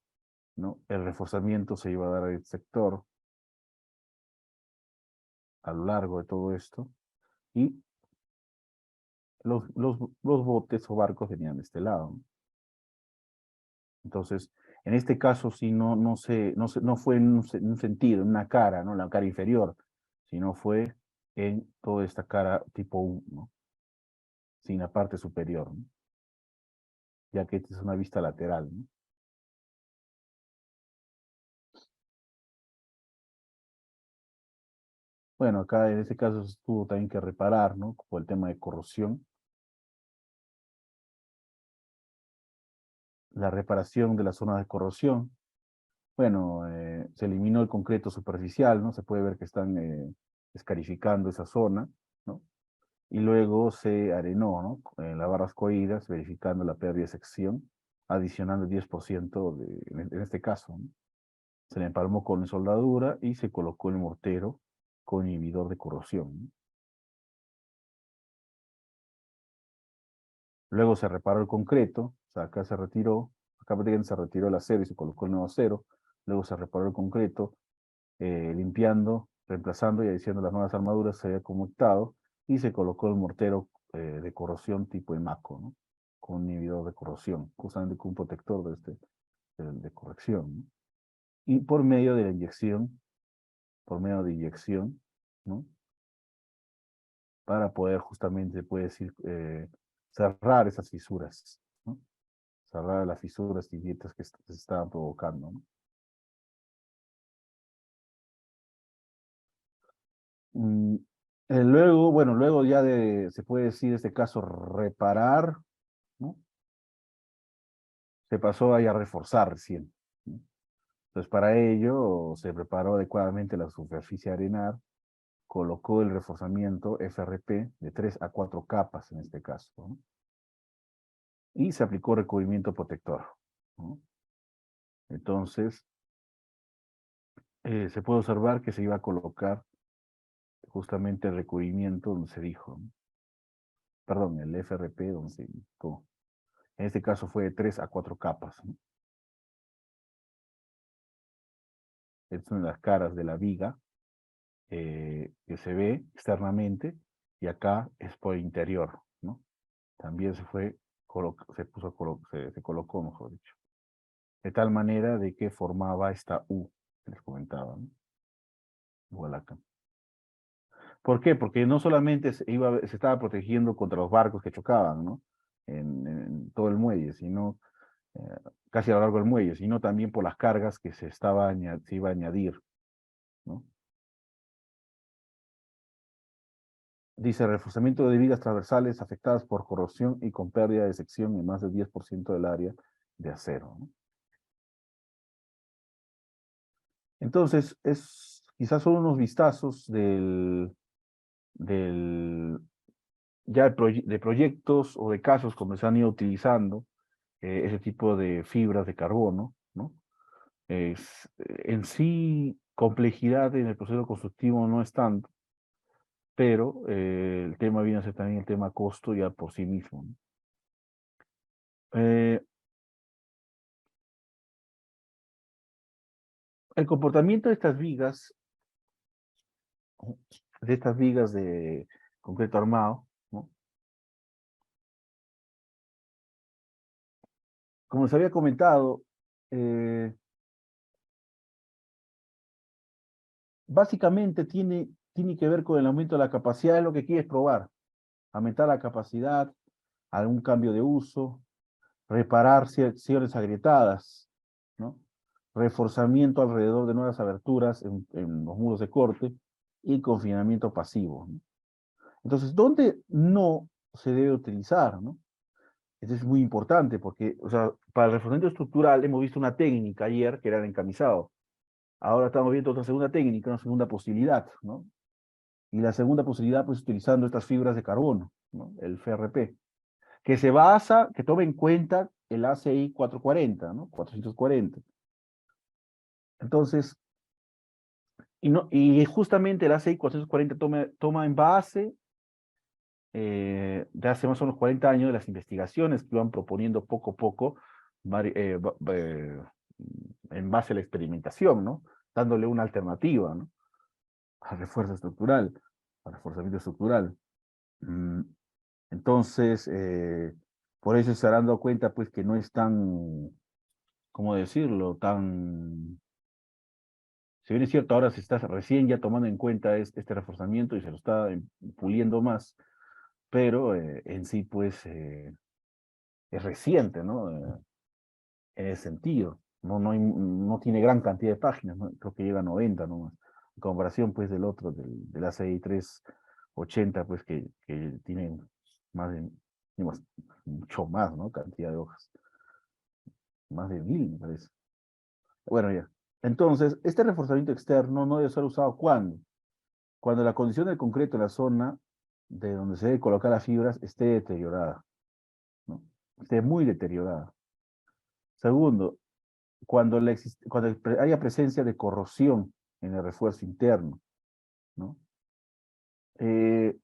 [SPEAKER 1] ¿no? El reforzamiento se iba a dar al sector a lo largo de todo esto y los botes o barcos venían de este lado, ¿no? Entonces, En este caso, sí, no fue en un sentido, en una cara, ¿no? La cara inferior, sino fue en toda esta cara tipo U, ¿no? Sin la parte superior, ¿no? Ya que esta es una vista lateral, ¿no? Bueno, acá en este caso se tuvo también que reparar, ¿no? Por el tema de corrosión. La reparación de la zona de corrosión. Bueno, se eliminó el concreto superficial, ¿no? Se puede ver que están escarificando esa zona, ¿no? Y luego se arenó, ¿no? En las barras coídas, verificando la pérdida de sección, adicionando el 10% en este caso, ¿no? Se le empalmó con soldadura y se colocó el mortero con inhibidor de corrosión, ¿no? Luego se reparó el concreto, o sea, acá se retiró, acá prácticamente se retiró el acero y se colocó el nuevo acero, luego se reparó el concreto, limpiando, reemplazando y adicionando las nuevas armaduras, se había conectado y se colocó el mortero de corrosión tipo Emaco, ¿no? Con inhibidor de corrosión, justamente con un protector de corrección, ¿no? Y por medio de la inyección, por medio de inyección, ¿no? Para poder justamente, puede decir, cerrar esas fisuras, ¿no? Cerrar las fisuras y grietas que se estaban provocando, ¿no? Mm, luego, bueno, luego ya se puede decir, este caso, reparar, ¿no? Se pasó ahí a reforzar recién, ¿no? Entonces, para ello, se preparó adecuadamente la superficie arenar, colocó el reforzamiento FRP de 3 a 4 capas en este caso, ¿no? Y se aplicó recubrimiento protector, ¿no? Entonces, se puede observar que se iba a colocar justamente el recubrimiento donde se dijo, ¿no? Perdón, el FRP donde se indicó. En este caso fue de 3 a 4 capas, ¿no? Estas son las caras de la viga que se ve externamente y acá es por interior, ¿no? También se colocó, mejor dicho, de tal manera de que formaba esta U que les comentaba, ¿no? Igual acá. ¿Por qué? Porque no solamente se estaba protegiendo contra los barcos que chocaban, ¿no? En todo el muelle, sino eh, casi a lo largo del muelle, sino también por las cargas que se iba a añadir, ¿no? Dice, reforzamiento de vigas transversales afectadas por corrosión y con pérdida de sección en más del 10% del área de acero, ¿no? Entonces, quizás son unos vistazos del ya de proyectos o de casos como se han ido utilizando ese tipo de fibras de carbono, ¿no? En sí, complejidad en el proceso constructivo no es tanto, pero el tema viene a ser también el tema costo ya por sí mismo, ¿no? Eh, el comportamiento de estas vigas de concreto armado, ¿no? Como les había comentado, eh, básicamente tiene que ver con el aumento de la capacidad, es lo que quieres probar, aumentar la capacidad, algún cambio de uso, reparar secciones agrietadas, ¿no? Reforzamiento alrededor de nuevas aberturas en los muros de corte y confinamiento pasivo, ¿no? Entonces, ¿dónde no se debe utilizar, ¿no? Esto es muy importante porque, o sea, para el reforzamiento estructural hemos visto una técnica ayer que era el encamisado. Ahora estamos viendo otra segunda técnica, una segunda posibilidad, ¿no? Y la segunda posibilidad, pues, utilizando estas fibras de carbono, ¿no? El FRP, que se basa, que toma en cuenta el ACI 440, ¿no? 440. Entonces, y justamente el ACI 440 toma en base de hace más o menos 40 años de las investigaciones que iban proponiendo poco a poco en base a la experimentación, ¿no? Dándole una alternativa, ¿no? Al refuerzo estructural, al reforzamiento estructural. Mm, Entonces, por eso se han dado cuenta, pues, que no es tan ¿cómo decirlo? Si bien es cierto, ahora se está recién ya tomando en cuenta este reforzamiento y se lo está puliendo más, pero en sí, pues, es reciente, ¿no? En ese sentido. No tiene gran cantidad de páginas, ¿no? Creo que llega a 90 nomás. En comparación, pues, del otro, del ACI 380, pues, que tiene más de, mucho más, ¿no? Cantidad de hojas. Más de 1000, me parece. Bueno, ya. Entonces, este reforzamiento externo no debe ser usado ¿cuándo? Cuando la condición del concreto en la zona de donde se debe colocar las fibras esté deteriorada, ¿no? Esté muy deteriorada. Segundo, cuando haya presencia de corrosión en el refuerzo interno, ¿no? Eh,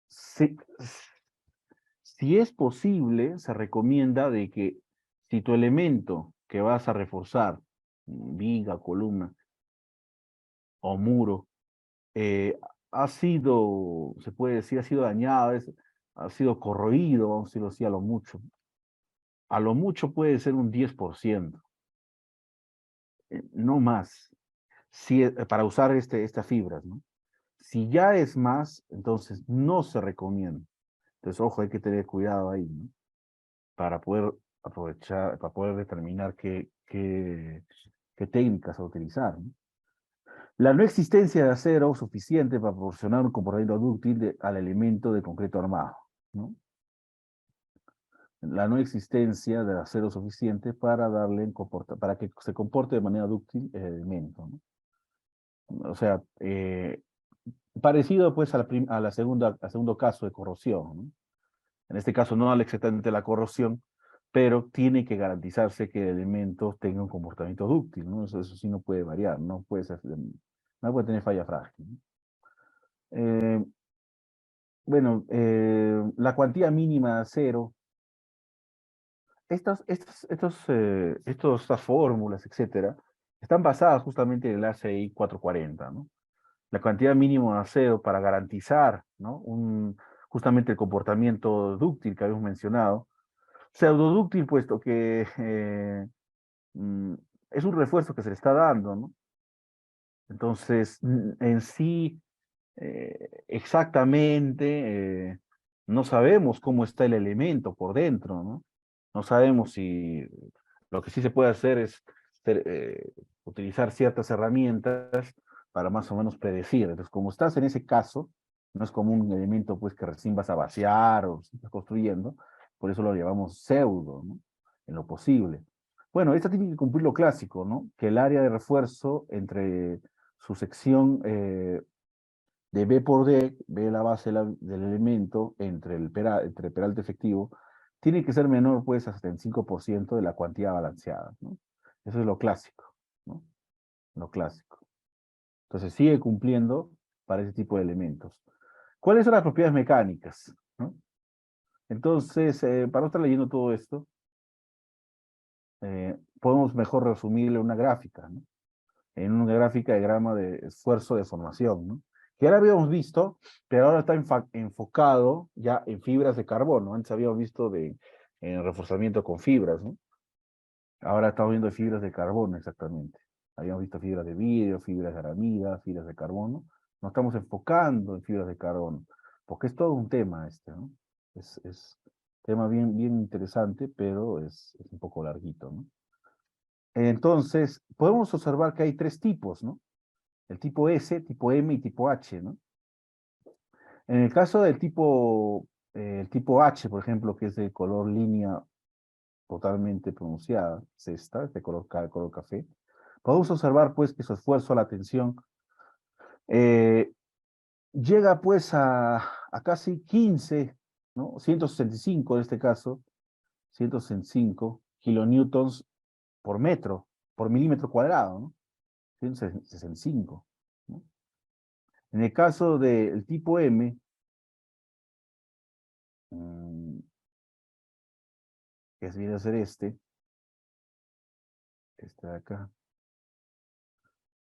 [SPEAKER 1] si, si es posible, se recomienda de que si tu elemento que vas a reforzar, viga, columna o muro, ha sido, se puede decir, ha sido dañado, ha sido corroído, vamos a decirlo así, a lo mucho puede ser un 10%, no más, para usar estas fibras, ¿no? Si ya es más, entonces no se recomienda. Entonces, ojo, hay que tener cuidado ahí, ¿no? Para poder aprovechar, para poder determinar qué técnicas a utilizar, ¿no? La no existencia de acero suficiente para proporcionar un comportamiento dúctil al elemento de concreto armado, ¿no? La no existencia de acero suficiente para para que se comporte de manera dúctil el elemento, ¿no? O sea, parecido pues al segundo caso de corrosión, ¿no? En este caso no exactamente la corrosión, pero tiene que garantizarse que el elemento tenga un comportamiento dúctil, ¿no? Eso sí no puede variar, no puede tener falla frágil, ¿no? Eh, bueno, la cuantía mínima de acero, estas fórmulas, etcétera, están basadas justamente en el ACI 440, ¿no? La cantidad mínima de acero para garantizar, ¿no? Justamente el comportamiento dúctil que habíamos mencionado, pseudodúctil, puesto que mm, es un refuerzo que se le está dando, ¿no? Entonces, en sí, exactamente, no sabemos cómo está el elemento por dentro, ¿no? No sabemos si lo que sí se puede hacer es utilizar ciertas herramientas para más o menos predecir. Entonces, como estás en ese caso, no es como un elemento pues que recién vas a vaciar o estás construyendo, por eso lo llamamos pseudo, ¿no? En lo posible. Bueno, esta tiene que cumplir lo clásico, ¿no? Que el área de refuerzo entre su sección de B por D, B la base del elemento, entre peralte efectivo, tiene que ser menor, pues, hasta el 5% de la cuantía balanceada, ¿no? Eso es lo clásico, ¿no? Lo clásico. Entonces, sigue cumpliendo para ese tipo de elementos. ¿Cuáles son las propiedades mecánicas? ¿No? Entonces, para no estar leyendo todo esto, podemos mejor resumirle una gráfica, ¿no? En una gráfica de grama de esfuerzo de formación, ¿no? Que ahora habíamos visto, pero ahora está enfocado ya en fibras de carbono. Antes habíamos visto en reforzamiento con fibras, ¿no? Ahora estamos viendo fibras de carbono exactamente. Habíamos visto fibras de vidrio, fibras de aramida, fibras de carbono. Nos estamos enfocando en fibras de carbono, porque es todo un tema este, ¿no? Es tema bien interesante, pero es un poco larguito, ¿no? Entonces, podemos observar que hay tres tipos, ¿no? El tipo S, tipo M y tipo H, ¿no? En el caso del el tipo H, por ejemplo, que es de color línea totalmente pronunciada, es de color café, podemos observar pues que su esfuerzo a la tensión eh, llega pues a casi 15, ¿no? 165 en este caso, 165 kilonewtons por metro, por milímetro cuadrado, ¿no? 165, ¿no? En el caso del tipo M, mm, que viene a ser este de acá,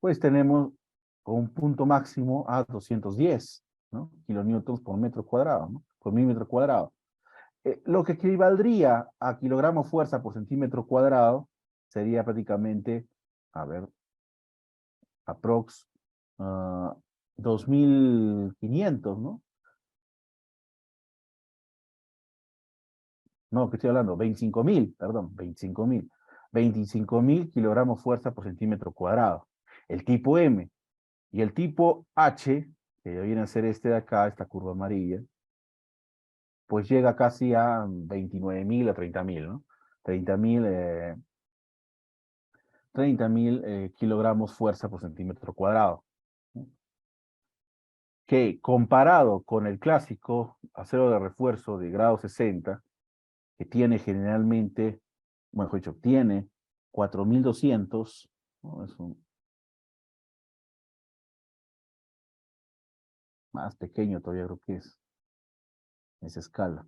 [SPEAKER 1] pues tenemos un punto máximo a 210, ¿no? Kilonewtons por metro cuadrado, ¿no? Por milímetro cuadrado. Lo que equivaldría a kilogramo fuerza por centímetro cuadrado sería prácticamente, a ver, aprox 2.500, ¿no? No, ¿qué estoy hablando? 25.000, perdón, 25.000. 25.000 kilogramos fuerza por centímetro cuadrado. El tipo M. Y el tipo H, que viene a ser este de acá, esta curva amarilla, pues llega casi a 29.000 a 30.000, ¿no? 30.000 kilogramos fuerza por centímetro cuadrado, ¿no? Que comparado con el clásico acero de refuerzo de grado 60, que tiene generalmente, bueno, mejor dicho, tiene 4.200, ¿no? Es un más pequeño todavía creo que es esa escala.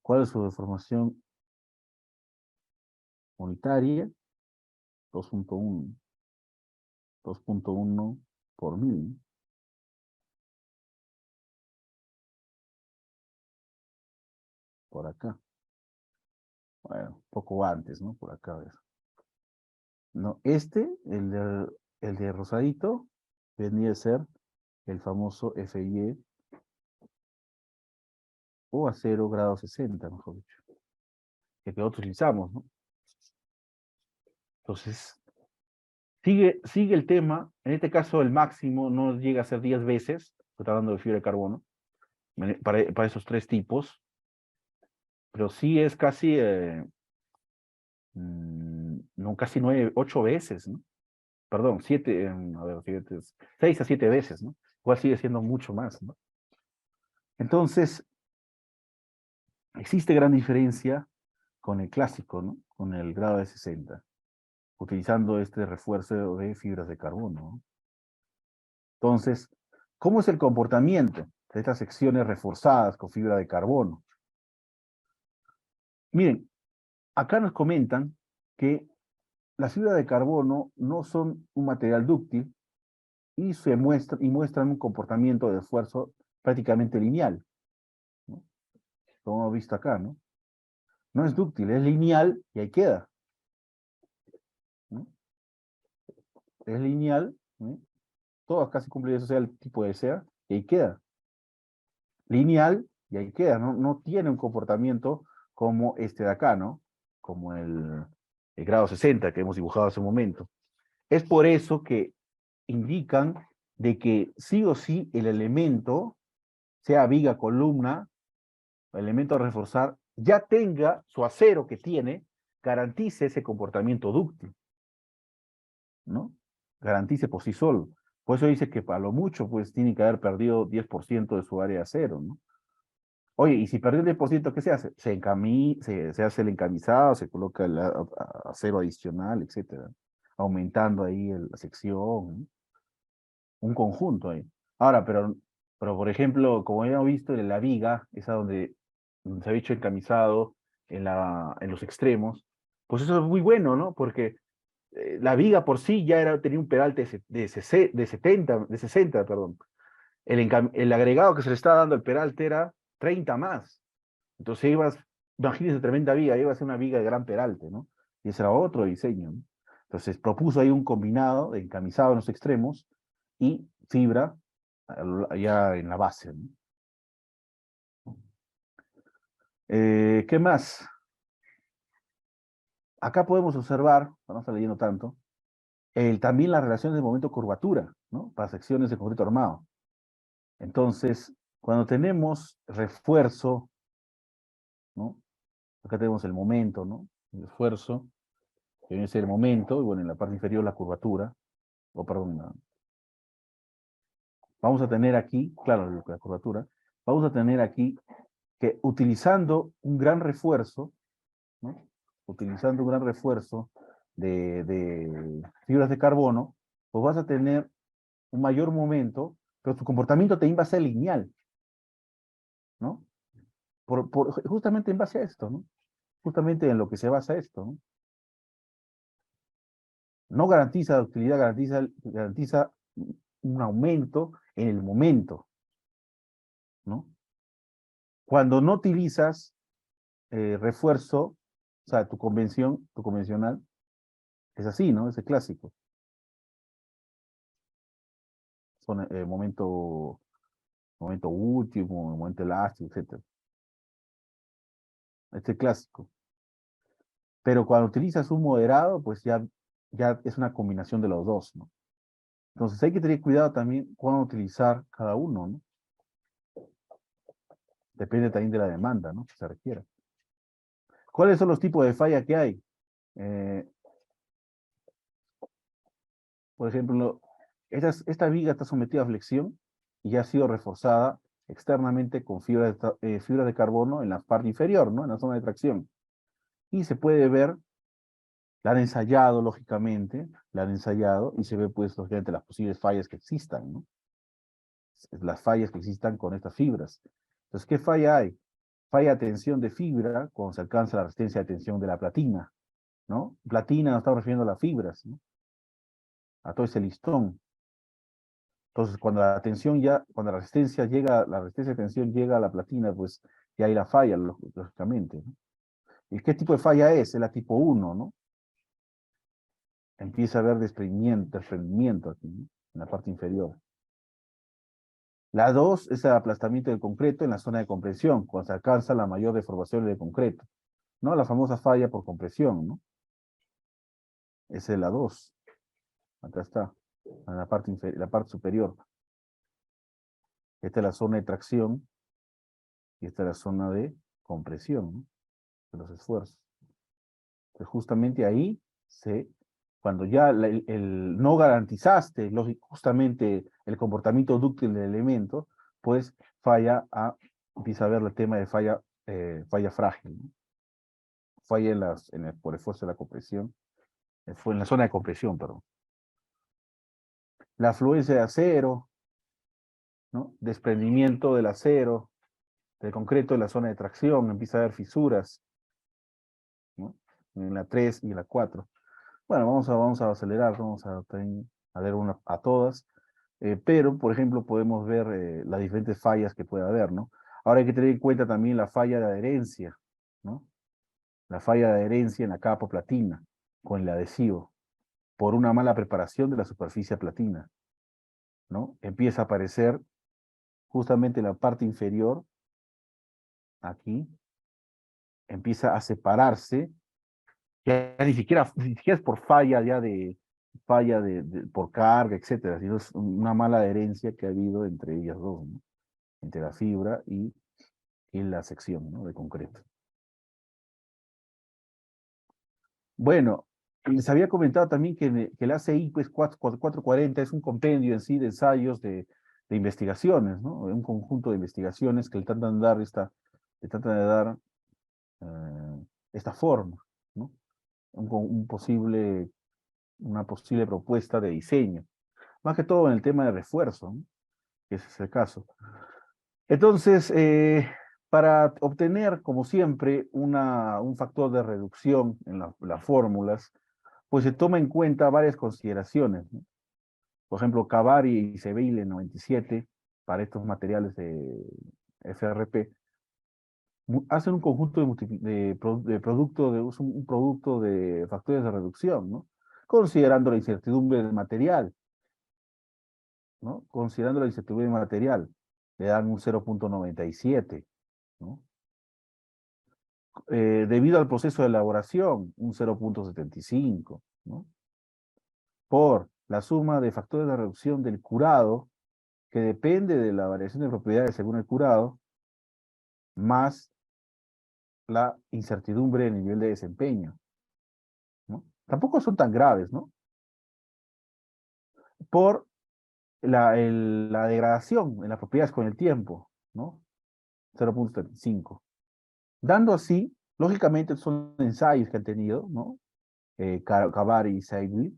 [SPEAKER 1] ¿Cuál es su deformación unitaria? 2.1, 2.1 por mil, por acá. Bueno, un poco antes, ¿no? Por acá, a ver. No, el de rosadito, vendría a ser el famoso FIE o acero grado 60, mejor dicho, que nosotros utilizamos, ¿no? Entonces, sigue el tema. En este caso, el máximo no llega a ser 10 veces, estoy hablando de fibra de carbono, para esos tres tipos, pero sí es casi, no, casi 8 veces, ¿no? Perdón, 7, a ver, 6 a 7 veces, ¿no? Igual sigue siendo mucho más, ¿no? Entonces, existe gran diferencia con el clásico, ¿no? Con el grado de 60, utilizando este refuerzo de fibras de carbono, ¿no? Entonces, ¿cómo es el comportamiento de estas secciones reforzadas con fibra de carbono? Miren, acá nos comentan que las fibras de carbono no son un material dúctil y muestran un comportamiento de esfuerzo prácticamente lineal, ¿no? Como hemos visto acá, ¿no? No es dúctil, es lineal y ahí queda, ¿no? Es lineal, ¿no? Todas casi cumplen eso, sea el tipo de sea, y ahí queda. Lineal y ahí queda, ¿no? No tiene un comportamiento como este de acá, ¿no? Como el grado 60 que hemos dibujado hace un momento. Es por eso que indican de que sí o sí el elemento, sea viga, columna, el elemento a reforzar, ya tenga su acero que tiene, garantice ese comportamiento dúctil, ¿no? Garantice por sí solo. Por eso dice que para lo mucho, pues tiene que haber perdido 10% de su área de acero, ¿no? Oye, y si perdió el 10%, ¿qué se hace? Se hace el encamisado, se coloca el acero adicional, etcétera, aumentando ahí la sección, ¿no? Un conjunto ahí. Ahora, pero por ejemplo, como hemos visto en la viga, esa donde se ha hecho encamisado en los extremos, pues eso es muy bueno, ¿no? Porque la viga por sí ya tenía un peralte de 70, de 60, perdón. El agregado que se le estaba dando al peralte era 30 más. Entonces imagínense tremenda viga, iba a ser una viga de gran peralte, ¿no? Y ese era otro diseño, ¿no? Entonces propuso ahí un combinado de encamisado en los extremos y fibra allá en la base, ¿no? ¿Qué más? Acá podemos observar, no está leyendo tanto, también las relaciones de momento-curvatura, ¿no? Para secciones de concreto armado. Entonces, cuando tenemos refuerzo, ¿no? Acá tenemos el momento, ¿no? El esfuerzo, que viene a ser el momento, y bueno, en la parte inferior la curvatura, o perdón, vamos a tener aquí, claro, la curvatura, vamos a tener aquí que utilizando un gran refuerzo, ¿no? Utilizando un gran refuerzo de fibras de carbono, pues vas a tener un mayor momento, pero tu comportamiento también va a ser lineal, ¿no? Justamente en base a esto, ¿no? Justamente en lo que se basa esto, ¿no? No garantiza ductilidad, garantiza un aumento en el momento, ¿no? Cuando no utilizas refuerzo, o sea, tu convencional, Es así, ¿no? Es el clásico. Son momento último, momento elástico, etcétera. Este clásico. Pero cuando utilizas un moderado, pues ya es una combinación de los dos, ¿no? Entonces hay que tener cuidado también cuándo utilizar cada uno, ¿no? Depende también de la demanda, ¿no? Que se requiera. ¿Cuáles son los tipos de falla que hay? Eh, por ejemplo, esta viga está sometida a flexión y ya ha sido reforzada externamente con fibra de carbono en la parte inferior, ¿no? En la zona de tracción. Y se puede ver, la han ensayado, lógicamente, la han ensayado y se ve, pues, lógicamente, las posibles fallas que existan, ¿no? Las fallas que existan con estas fibras. Entonces, ¿qué falla hay? Falla de tensión de fibra cuando se alcanza la resistencia de tensión de la platina, ¿no? Platina nos estamos refiriendo a las fibras, ¿no? A todo ese listón. Entonces, cuando la resistencia llega, la resistencia de tensión llega a la platina, pues ya hay la falla, lógicamente, ¿no? ¿Y qué tipo de falla es? Es la tipo 1, ¿no? Empieza a haber desprendimiento aquí, ¿no? En la parte inferior. La 2 es el aplastamiento del concreto en la zona de compresión, cuando se alcanza la mayor deformación del concreto, ¿no? La famosa falla por compresión, ¿no? Esa es la 2. Acá está, en la parte superior. Esta es la zona de tracción y esta es la zona de compresión, ¿no? De los esfuerzos. Entonces, justamente ahí, cuando ya no garantizaste justamente el comportamiento dúctil del elemento, pues empieza a ver el tema de falla frágil, ¿no? Falla por esfuerzo de la compresión, fue en la zona de compresión, perdón. La afluencia de acero, ¿no? Desprendimiento del acero, del concreto en la zona de tracción, empieza a haber fisuras, ¿no? En la 3 y en la 4. Bueno, vamos a acelerar, a ver a todas, pero, por ejemplo, podemos ver las diferentes fallas que puede haber, ¿no? Ahora hay que tener en cuenta también la falla de adherencia, ¿no? La falla de adherencia en la capa platina con el adhesivo, por una mala preparación de la superficie platina, ¿no? Empieza a aparecer justamente en la parte inferior, aquí, empieza a separarse, ya ni siquiera es por falla ya por carga, etcétera, sino es una mala adherencia que ha habido entre ellas dos, ¿no? Entre la fibra y la sección, ¿no? De concreto. Bueno, les había comentado también que el ACI, pues 440 es un compendio en sí de ensayos de investigaciones, ¿no? Un conjunto de investigaciones que le tratan de dar esta forma, ¿no? Una posible propuesta de diseño. Más que todo en el tema de refuerzo, ¿no? Que ese es el caso. Entonces, para obtener, como siempre, un factor de reducción en las fórmulas, pues se toma en cuenta varias consideraciones, ¿no? Por ejemplo, Cavari y Seville 97, para estos materiales de FRP, hacen un conjunto un producto de factores de reducción, ¿no? Considerando la incertidumbre del material, ¿no? Considerando la incertidumbre del material, le dan un 0,97, ¿no? Debido al proceso de elaboración, un 0,75, ¿no? Por la suma de factores de reducción del curado, que depende de la variación de propiedades según el curado, más la incertidumbre del nivel de desempeño, ¿no? Tampoco son tan graves, ¿no? Por la degradación en las propiedades con el tiempo, ¿no? 0,75. Dando así, lógicamente son ensayos que han tenido, ¿no? Cavari y Seidel,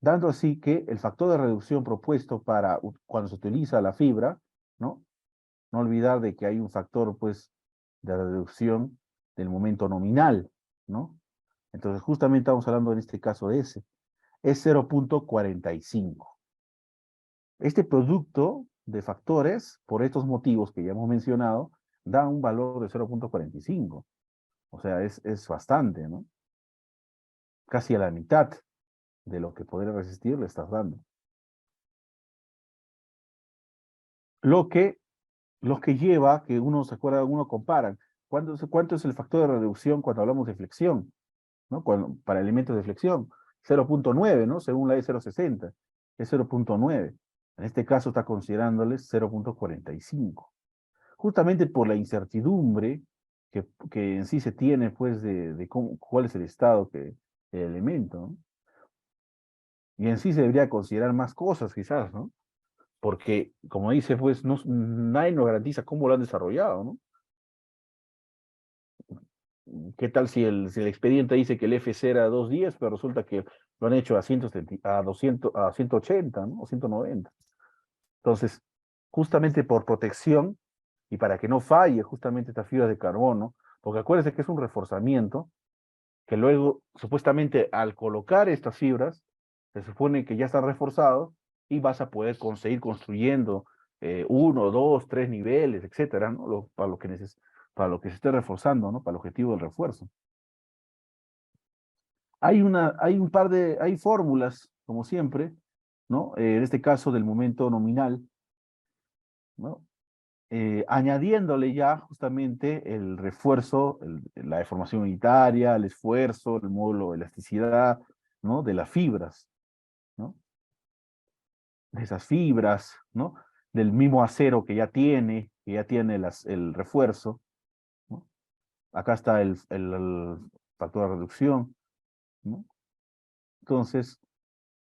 [SPEAKER 1] dando así que el factor de reducción propuesto para cuando se utiliza la fibra, ¿no? No olvidar de que hay un factor, pues, de reducción del momento nominal, ¿no? Entonces, justamente estamos hablando en este caso de ese. Es 0,45. Este producto de factores, por estos motivos que ya hemos mencionado, da un valor de 0,45. O sea, es bastante, ¿no? Casi a la mitad. de lo que podría resistir le estás dando. Lo que, lo que lleva a que uno se acuerda, uno compara. ¿Cuánto es el factor de reducción cuando hablamos de flexión? ¿No? Para elementos de flexión. 0.9, ¿no? Según la E060. Es 0.9. En este caso está considerándoles 0.45. Justamente por la incertidumbre que en sí se tiene, pues, de cuál es el estado del elemento, ¿no? Y en sí se debería considerar más cosas, quizás, ¿no? Porque, como dice, pues, no, nadie nos garantiza cómo lo han desarrollado, ¿no? ¿Qué tal si el expediente dice que el FC era 210, pero resulta que lo han hecho a 170, a 200, a 180, ¿no? O 190. Entonces, justamente por protección y para que no falle justamente esta fibra de carbono, porque acuérdense que es un reforzamiento, que luego, supuestamente, al colocar estas fibras, se supone que ya están reforzados y vas a poder seguir construyendo uno, dos, tres niveles, etcétera, ¿no? Para lo que se esté reforzando, ¿no? Para el objetivo del refuerzo. Hay fórmulas, como siempre, ¿no? En este caso del momento nominal, ¿no? Añadiéndole ya justamente el refuerzo, la deformación unitaria, el esfuerzo, el módulo de elasticidad, ¿no? De las fibras, ¿no? De esas fibras, ¿no? Del mismo acero que ya tiene el refuerzo, ¿no? Acá está el factor de reducción, ¿no? Entonces,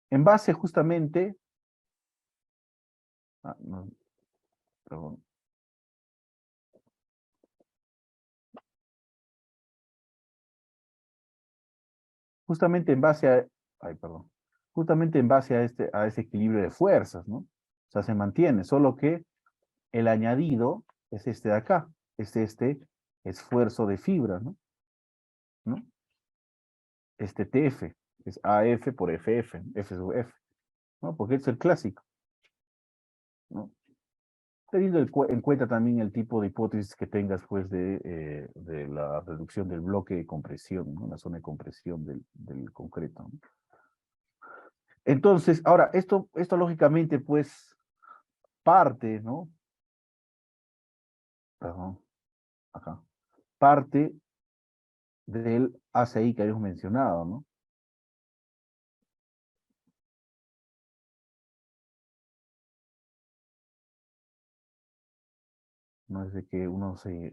[SPEAKER 1] en base justamente, no, perdón, justamente en base a, ay, perdón, justamente en base a ese equilibrio de fuerzas, ¿no? O sea, se mantiene, solo que el añadido es este de acá, es este esfuerzo de fibra, ¿no? ¿No? Este TF, es AF por FF, F sub F, ¿no? Porque es el clásico, ¿no? Teniendo en cuenta también el tipo de hipótesis que tengas, pues, de la reducción del bloque de compresión, ¿no? La zona de compresión del concreto, ¿no? Entonces, ahora, esto lógicamente, pues, parte, ¿no? Perdón, acá. Parte del ACI que habíamos mencionado, ¿no? No es de que uno se...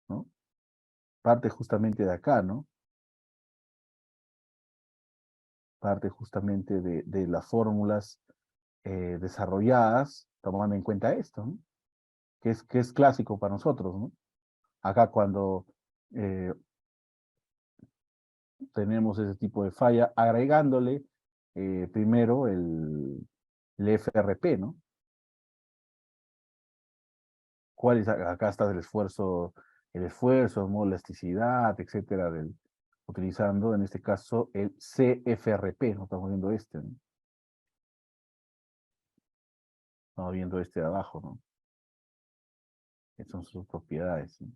[SPEAKER 1] ¿no? Parte justamente de acá, ¿no? Parte justamente de las fórmulas desarrolladas, tomando en cuenta esto, ¿no? Que es clásico para nosotros, ¿no? Acá cuando eh, tenemos ese tipo de falla, agregándole primero el FRP, ¿no? ¿Cuál es? Acá está el esfuerzo, ¿no? Elasticidad, etcétera, utilizando en este caso el CFRP, ¿no? Estamos viendo este, ¿no? Estamos viendo este de abajo, ¿no? Estas son sus propiedades, ¿no?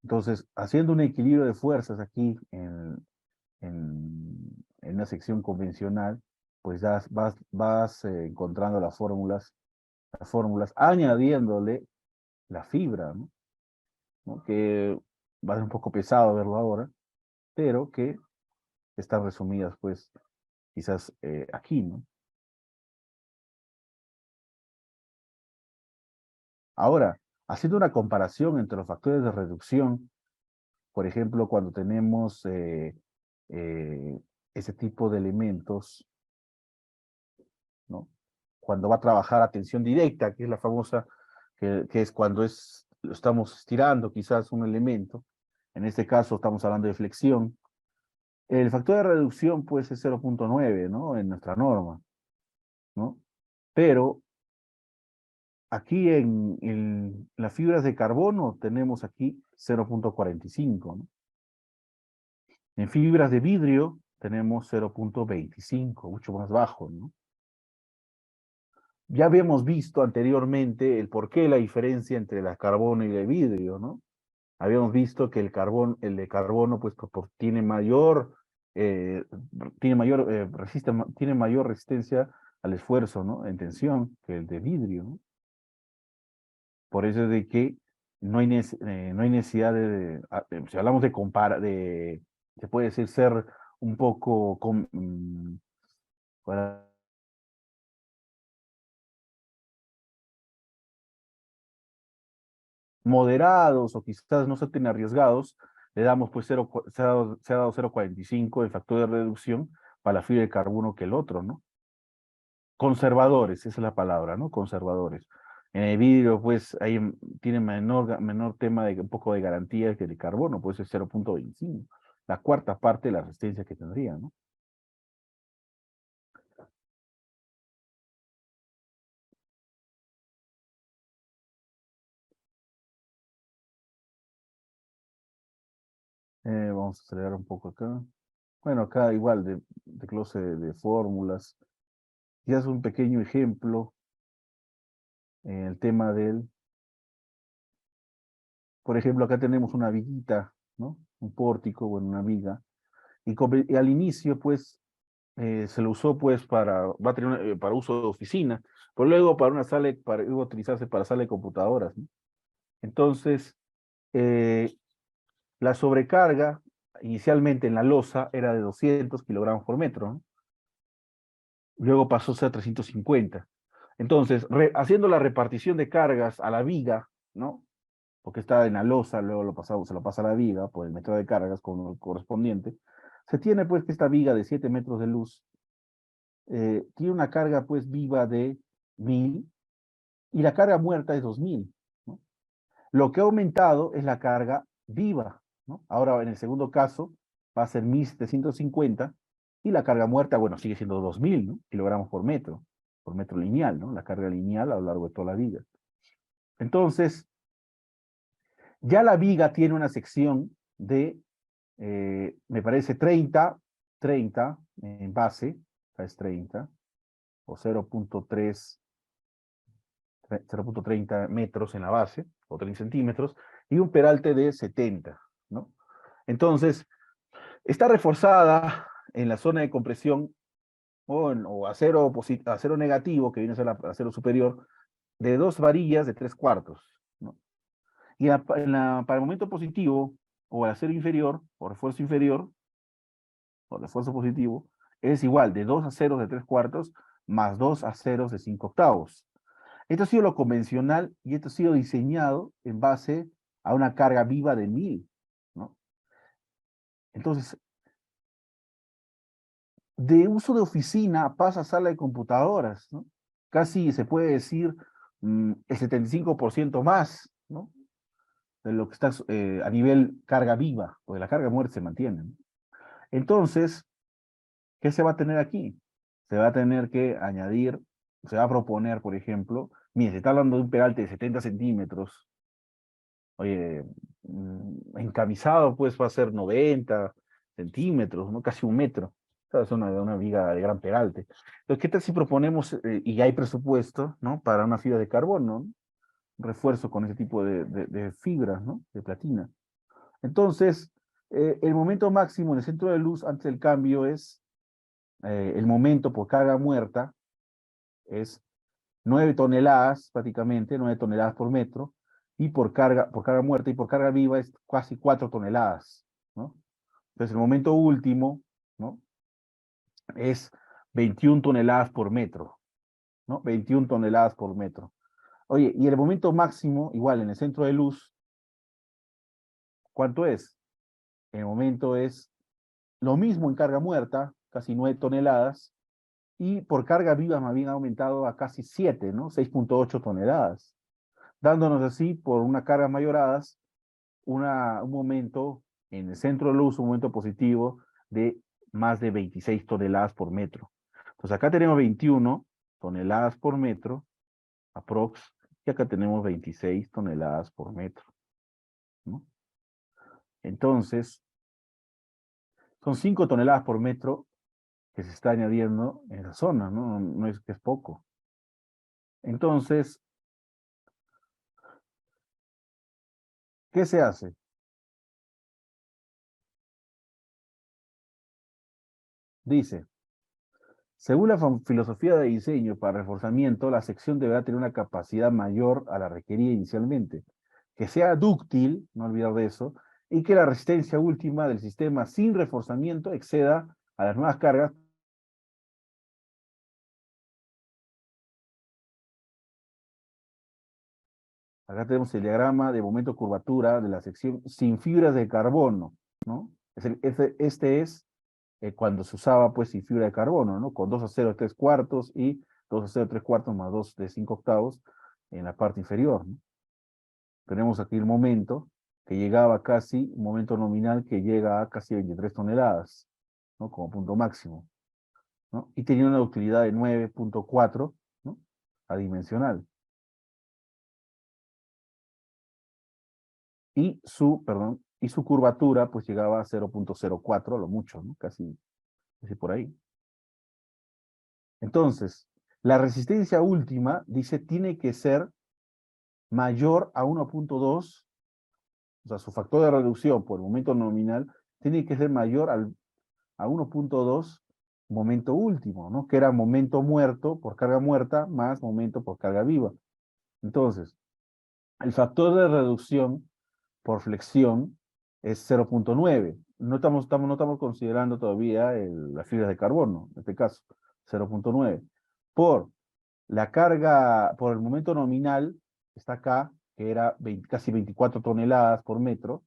[SPEAKER 1] Entonces, haciendo un equilibrio de fuerzas aquí en una sección convencional, pues vas encontrando las fórmulas, añadiéndole la fibra, ¿no? ¿No? Que va a ser un poco pesado verlo ahora, pero que están resumidas, pues, quizás aquí, ¿no? Ahora, haciendo una comparación entre los factores de reducción, por ejemplo, cuando tenemos eh, ese tipo de elementos, ¿no? Cuando va a trabajar a tensión directa, que es la famosa, que es cuando lo estamos estirando quizás un elemento, en este caso estamos hablando de flexión, el factor de reducción pues es 0.9, ¿no? En nuestra norma, ¿no? Pero aquí en las fibras de carbono tenemos aquí 0.45, ¿no? En fibras de vidrio tenemos 0.25, mucho más bajo, ¿no? ya habíamos visto anteriormente el por qué la diferencia entre el carbono y el vidrio, ¿no? Habíamos visto que el de carbono, pues, tiene mayor, eh, tiene mayor resistencia al esfuerzo, ¿no? En tensión que el de vidrio, ¿no? Por eso es de que no hay necesidad si hablamos de se puede decir ser un poco para- moderados o quizás no se tan arriesgados, le damos pues se ha dado 0,45 el factor de reducción para la fibra de carbono que el otro, ¿no? Conservadores, esa es la palabra, ¿no? Conservadores. En el vidrio, pues, tiene menor tema de un poco de garantía que el carbono, pues es 0,25, la cuarta parte de la resistencia que tendría, ¿no? Vamos a acelerar un poco acá. Bueno, acá igual de close de fórmulas. Ya es un pequeño ejemplo en el tema por ejemplo, acá tenemos una viguita, ¿no? Un pórtico, bueno, una viga. Y al inicio, pues, se lo usó, pues, va a tener para uso de oficina, pero luego para una sala, iba a utilizarse para sala de computadoras, ¿no? Entonces, eh, la sobrecarga, inicialmente en la losa, era de 200 kilogramos por metro, ¿no? Luego pasó a ser 350. Entonces, haciendo la repartición de cargas a la viga, ¿no? Porque está en la losa, luego se lo pasa a la viga por el metro de cargas con el correspondiente, se tiene pues que esta viga de 7 metros de luz tiene una carga pues viva de 1000 y la carga muerta es 2000, ¿no? Lo que ha aumentado es la carga viva, ¿no? Ahora en el segundo caso va a ser 1750 y la carga muerta, bueno, sigue siendo 2000, ¿no? Kilogramos por metro lineal, ¿no? La carga lineal a lo largo de toda la viga. Entonces, ya la viga tiene una sección de, me parece, 30 en base, es 30, o 0,30 metros en la base, o 30 centímetros, y un peralte de 70, ¿no? Entonces, está reforzada en la zona de compresión o acero negativo, que viene a ser acero superior, de dos varillas de 3/4, ¿no? Y para el momento positivo, o el acero inferior, o refuerzo inferior, o refuerzo positivo, es igual de 2 aceros de 3/4 más 2 aceros de 5/8. Esto ha sido lo convencional y esto ha sido diseñado en base a una carga viva de 1000, ¿no? Entonces, de uso de oficina pasa a sala de computadoras, ¿no? Casi se puede decir el 75% más, ¿no? De lo que está a nivel carga viva, porque la carga muerta se mantiene, ¿no? Entonces, ¿qué se va a tener aquí? Se va a tener que añadir, se va a proponer, por ejemplo, mire, se está hablando de un peralte de 70 centímetros, oye, encamisado pues va a ser 90 centímetros, ¿no? Casi un metro. Claro, es una viga de gran peralte. Entonces, ¿qué tal si proponemos, y hay presupuesto, ¿no? Para una fibra de carbono, ¿no? Un refuerzo con ese tipo de fibras, ¿no? De platina. Entonces, el momento máximo en el centro de luz antes del cambio es, el momento por carga muerta es 9 toneladas, prácticamente, 9 toneladas por metro, y por carga muerta y por carga viva es casi 4 toneladas, ¿no? Entonces el momento último, ¿no? Es 21 toneladas por metro, ¿no? 21 toneladas por metro. Oye, y el momento máximo, igual en el centro de luz, ¿cuánto es? El momento es lo mismo en carga muerta, casi 9 toneladas, y por carga viva me habían aumentado a casi 7, ¿no? 6,8 toneladas, dándonos así por una carga mayoradas un momento en el centro de luz, un momento positivo de más de 26 toneladas por metro. Entonces acá tenemos 21 toneladas por metro, aprox, y acá tenemos 26 toneladas por metro, ¿no? Entonces, son 5 toneladas por metro que se está añadiendo en esa zona, ¿no? No es que es poco. Entonces, ¿qué se hace? Dice, según la filosofía de diseño para reforzamiento, la sección deberá tener una capacidad mayor a la requerida inicialmente, que sea dúctil, no olvidar de eso, y que la resistencia última del sistema sin reforzamiento exceda a las nuevas cargas. Acá tenemos el diagrama de momento curvatura de la sección sin fibras de carbono, ¿no? Este es cuando se usaba pues sin fibra de carbono, ¿no? Con 2 a 0 3 cuartos y 2 a 0 3 cuartos más 2 de 5 octavos en la parte inferior, ¿no? Tenemos aquí el momento que llegaba casi, un momento nominal que llega a casi 23 toneladas, ¿no? Como punto máximo, ¿no? Y tenía una utilidad de 9.4, ¿no? Adimensional. Y su curvatura pues llegaba a 0.04 a lo mucho, ¿no? Casi por ahí. Entonces, la resistencia última, dice, tiene que ser mayor a 1.2, o sea, su factor de reducción por el momento nominal tiene que ser mayor a 1.2 momento último, ¿no? Que era momento muerto por carga muerta más momento por carga viva. Entonces, el factor de reducción por flexión es 0.9. No estamos considerando todavía las fibras de carbono, en este caso, 0.9. Por la carga, por el momento nominal, está acá, que era casi 24 toneladas por metro,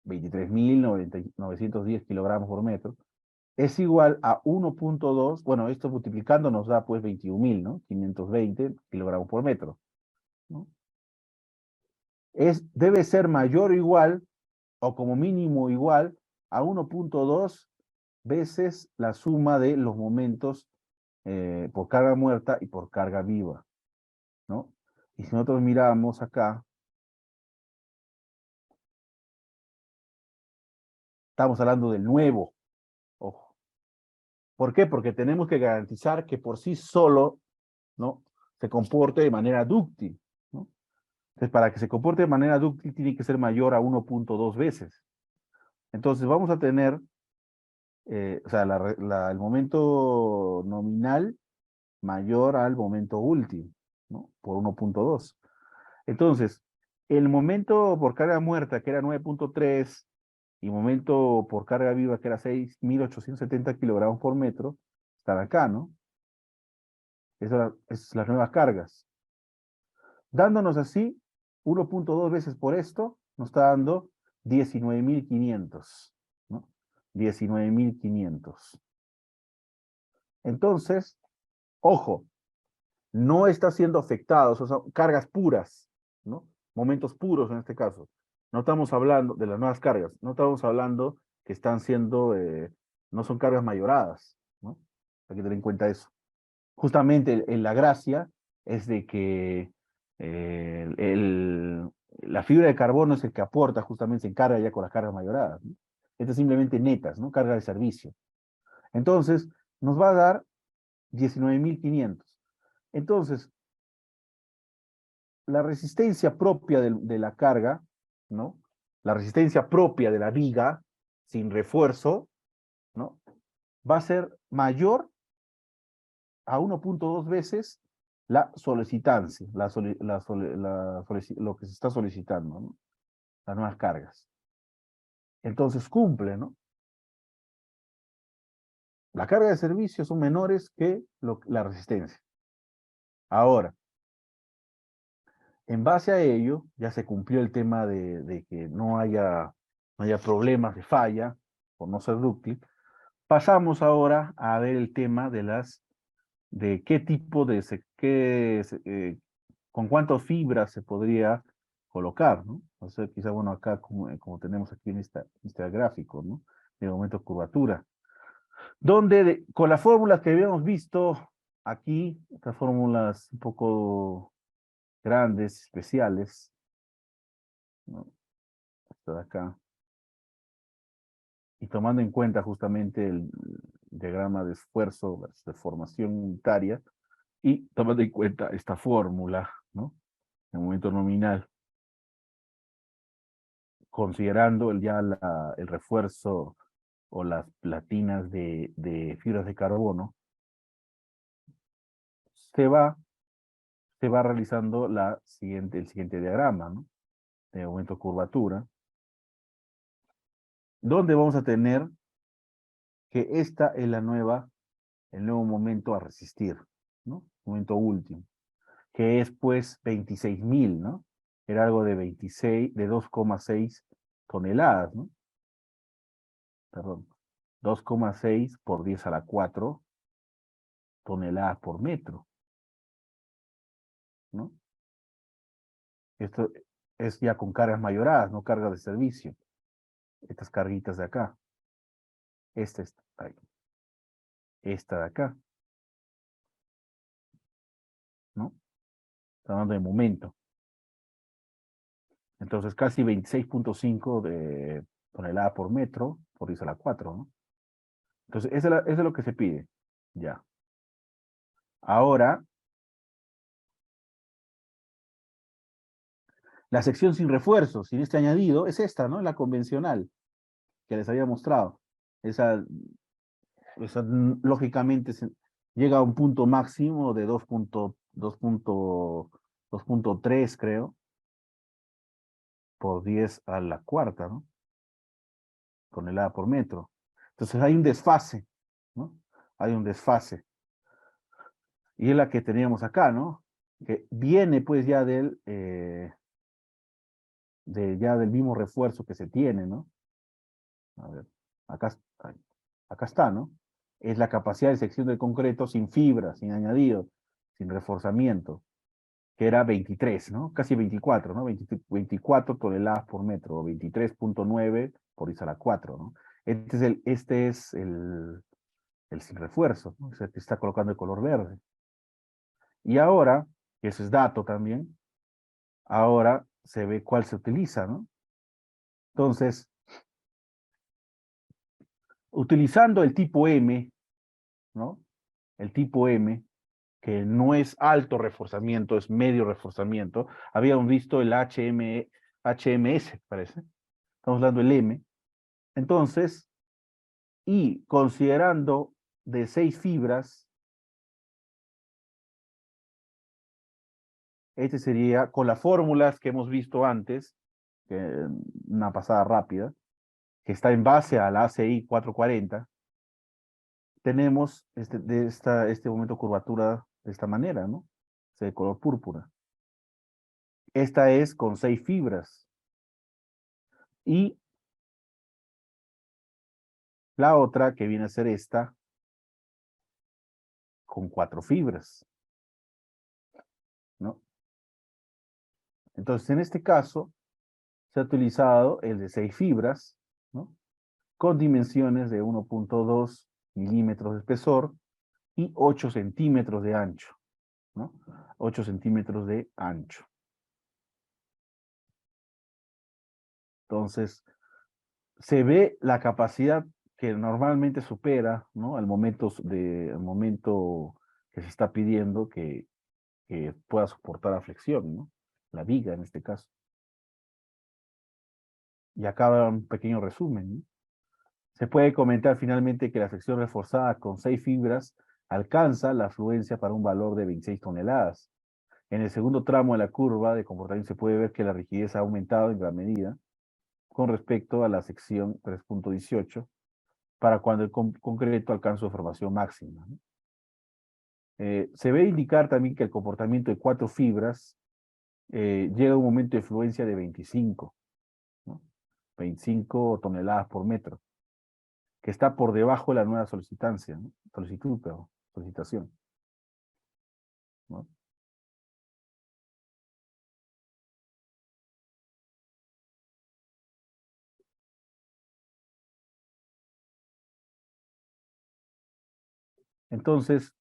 [SPEAKER 1] 23.910 kilogramos por metro, es igual a 1.2, bueno, esto multiplicando nos da pues 21.000, ¿no? 520 kilogramos por metro, ¿no? Debe ser mayor o igual, o como mínimo igual, a 1.2 veces la suma de los momentos por carga muerta y por carga viva, ¿no? Y si nosotros miramos acá, estamos hablando del nuevo, ojo. ¿Por qué? Porque tenemos que garantizar que por sí solo, ¿no? Se comporte de manera dúctil, ¿no? Entonces, para que se comporte de manera dúctil, tiene que ser mayor a 1.2 veces. Entonces, vamos a tener, o sea, el momento nominal mayor al momento último, ¿no? Por 1.2. Entonces, el momento por carga muerta, que era 9.3, y momento por carga viva, que era 6.870 kilogramos por metro, están acá, ¿no? Esas son las nuevas cargas. Dándonos así 1.2 veces por esto, nos está dando 19.500, ¿no? 19.500. Entonces, ojo, no está siendo afectado, o sea, son cargas puras, ¿no? Momentos puros en este caso. No estamos hablando de las nuevas cargas, no estamos hablando que están siendo, no son cargas mayoradas, ¿no? Hay que tener en cuenta eso. Justamente la gracia es de que la fibra de carbono es el que aporta, justamente se encarga ya con las cargas mayoradas, ¿no? Estas simplemente netas, ¿no? Carga de servicio. Entonces, nos va a dar 19.500. Entonces, la resistencia propia de la carga, ¿no? La resistencia propia de la viga, sin refuerzo, ¿no? Va a ser mayor a 1.2 veces la solicitancia, lo que se está solicitando, ¿no? Las nuevas cargas. Entonces cumple, ¿no? La carga de servicio son menores que la resistencia. Ahora, en base a ello, ya se cumplió el tema de que no haya problemas de falla por no ser dúctil. Pasamos ahora a ver el tema de qué tipo con cuántas fibras se podría colocar, ¿no? O sea, quizá, bueno, acá como tenemos aquí en este gráfico, ¿no? De momento de curvatura, donde con las fórmulas que habíamos visto aquí, estas fórmulas un poco grandes, especiales, ¿no? Esta de acá, y tomando en cuenta justamente el diagrama de esfuerzo versus de formación unitaria, Y tomando en cuenta esta fórmula, ¿no? El momento nominal, considerando el refuerzo o las platinas de fibras de carbono, se va, se va realizando el siguiente diagrama, ¿no? De momento curvatura, donde vamos a tener que esta es el nuevo momento a resistir, ¿no? Momento último, que es pues 26.000, ¿no? Era algo de 2,6 toneladas, ¿no? Perdón, 2,6 por 10 a la 4 toneladas por metro, ¿no? Esto es ya con cargas mayoradas, no cargas de servicio. Estas carguitas de acá. Ahí, esta de acá, ¿no? Está hablando de momento. Entonces, casi 26,5 de toneladas por metro, por 10 a la 4, ¿no? Entonces, eso es lo que se pide. Ya. Ahora, la sección sin refuerzos, sin este añadido, es esta, ¿no? La convencional, que les había mostrado. Esa lógicamente, llega a un punto máximo de 2,3, creo, por 10 a la cuarta, ¿no? Tonelada por metro. Entonces hay un desfase, ¿no? Hay un desfase. Y es la que teníamos acá, ¿no? Que viene pues ya ya del mismo refuerzo que se tiene, ¿no? A ver, acá, acá está, ¿no? Es la capacidad de sección del concreto sin fibra, sin añadido, sin reforzamiento, que era 23, ¿no? Casi 24, ¿no? 24 toneladas por metro, o 23,9 por I a la 4, ¿no? Este es el sin refuerzo, ¿no? O sea, que está colocando el color verde. Y ahora, que ese es dato también, ahora se ve cuál se utiliza, ¿no? Entonces, utilizando el tipo M, ¿no? El tipo M, que no es alto reforzamiento, es medio reforzamiento. Habíamos visto el HMS, parece. Estamos hablando del M. Entonces, y considerando de 6 fibras, este sería con las fórmulas que hemos visto antes, una pasada rápida, que está en base a la ACI 440, tenemos este momento de curvatura de esta manera, ¿no? De color púrpura. Esta es con 6 fibras. Y la otra, que viene a ser esta, con 4 fibras, ¿no? Entonces, en este caso, se ha utilizado el de 6 fibras, ¿no? Con dimensiones de 1,2 milímetros de espesor y 8 centímetros de ancho, ¿no? 8 centímetros de ancho. Entonces, se ve la capacidad que normalmente supera, ¿no? Al momento que se está pidiendo que pueda soportar la flexión, ¿no? La viga en este caso. Y acá va un pequeño resumen, ¿no? Se puede comentar finalmente que la sección reforzada con 6 fibras alcanza la afluencia para un valor de 26 toneladas. En el segundo tramo de la curva de comportamiento se puede ver que la rigidez ha aumentado en gran medida con respecto a la sección 3,18 para cuando el concreto alcanza su formación máxima, ¿no? Se ve indicar también que el comportamiento de 4 fibras llega a un momento de fluencia de 25, ¿no? 25 toneladas por metro, que está por debajo de la nueva solicitancia, ¿no? Solicitación, ¿no? Entonces,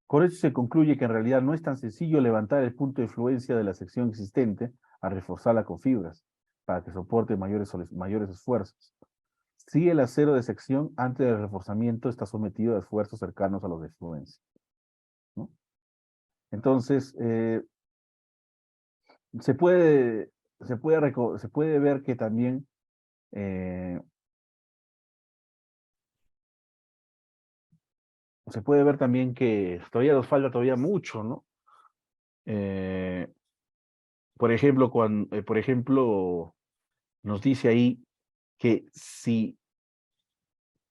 [SPEAKER 1] con eso se concluye que en realidad no es tan sencillo levantar el punto de fluencia de la sección existente a reforzarla con fibras para que soporte mayores esfuerzos. Sí, el acero de sección antes del reforzamiento está sometido a esfuerzos cercanos a los de fluencia. Entonces, se puede, se puede ver que también se puede ver también que todavía nos falta todavía mucho, ¿no? Eh, por ejemplo, por ejemplo, nos dice ahí que si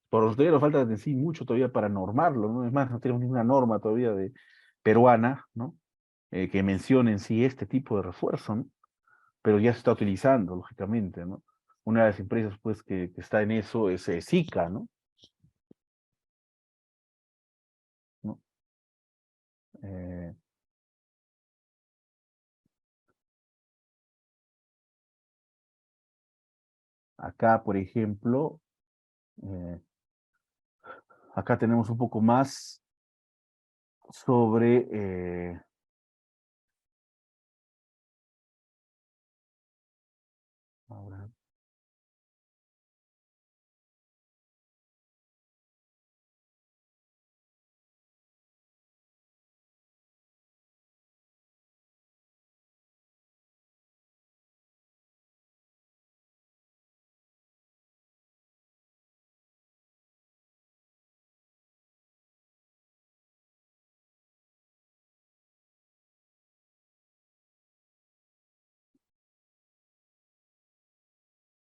[SPEAKER 1] por los todavía nos falta en sí mucho todavía para normarlo, ¿no? Es más, no tenemos ninguna norma todavía de peruana, ¿no? Que mencione en sí este tipo de refuerzo, ¿no? Pero ya se está utilizando, lógicamente, ¿no? Una de las empresas, pues, que está en eso es Zika, ¿no? ¿No? Eh, acá, por ejemplo, eh, acá tenemos un poco más sobre ahora,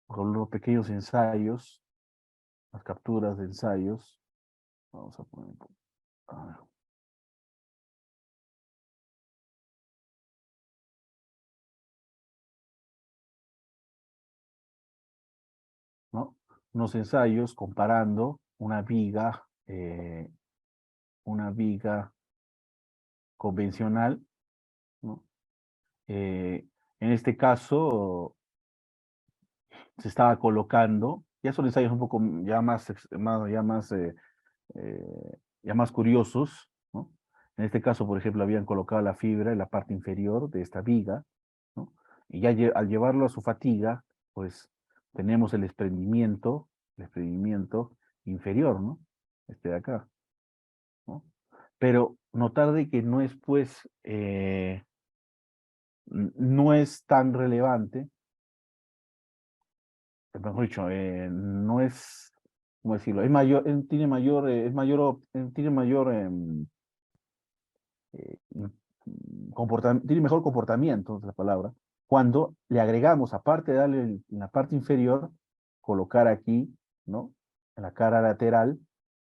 [SPEAKER 1] con los pequeños ensayos, las capturas de ensayos. Vamos a poner, a ver, ¿no? Unos ensayos comparando una viga convencional, ¿no? En este caso se estaba colocando, ya son ensayos un poco ya más, ya más curiosos, ¿no? En este caso, por ejemplo, habían colocado la fibra en la parte inferior de esta viga, ¿no? Y ya al llevarlo a su fatiga, pues tenemos el desprendimiento inferior, ¿no? Este de acá, ¿no? Pero notar de que no es, pues, no es tan relevante, mejor dicho, no es, ¿cómo decirlo? Es mayor, tiene mayor, es mayor, tiene mayor tiene mejor comportamiento, es la palabra, cuando le agregamos, aparte de darle en la parte inferior, colocar aquí, ¿no? En la cara lateral,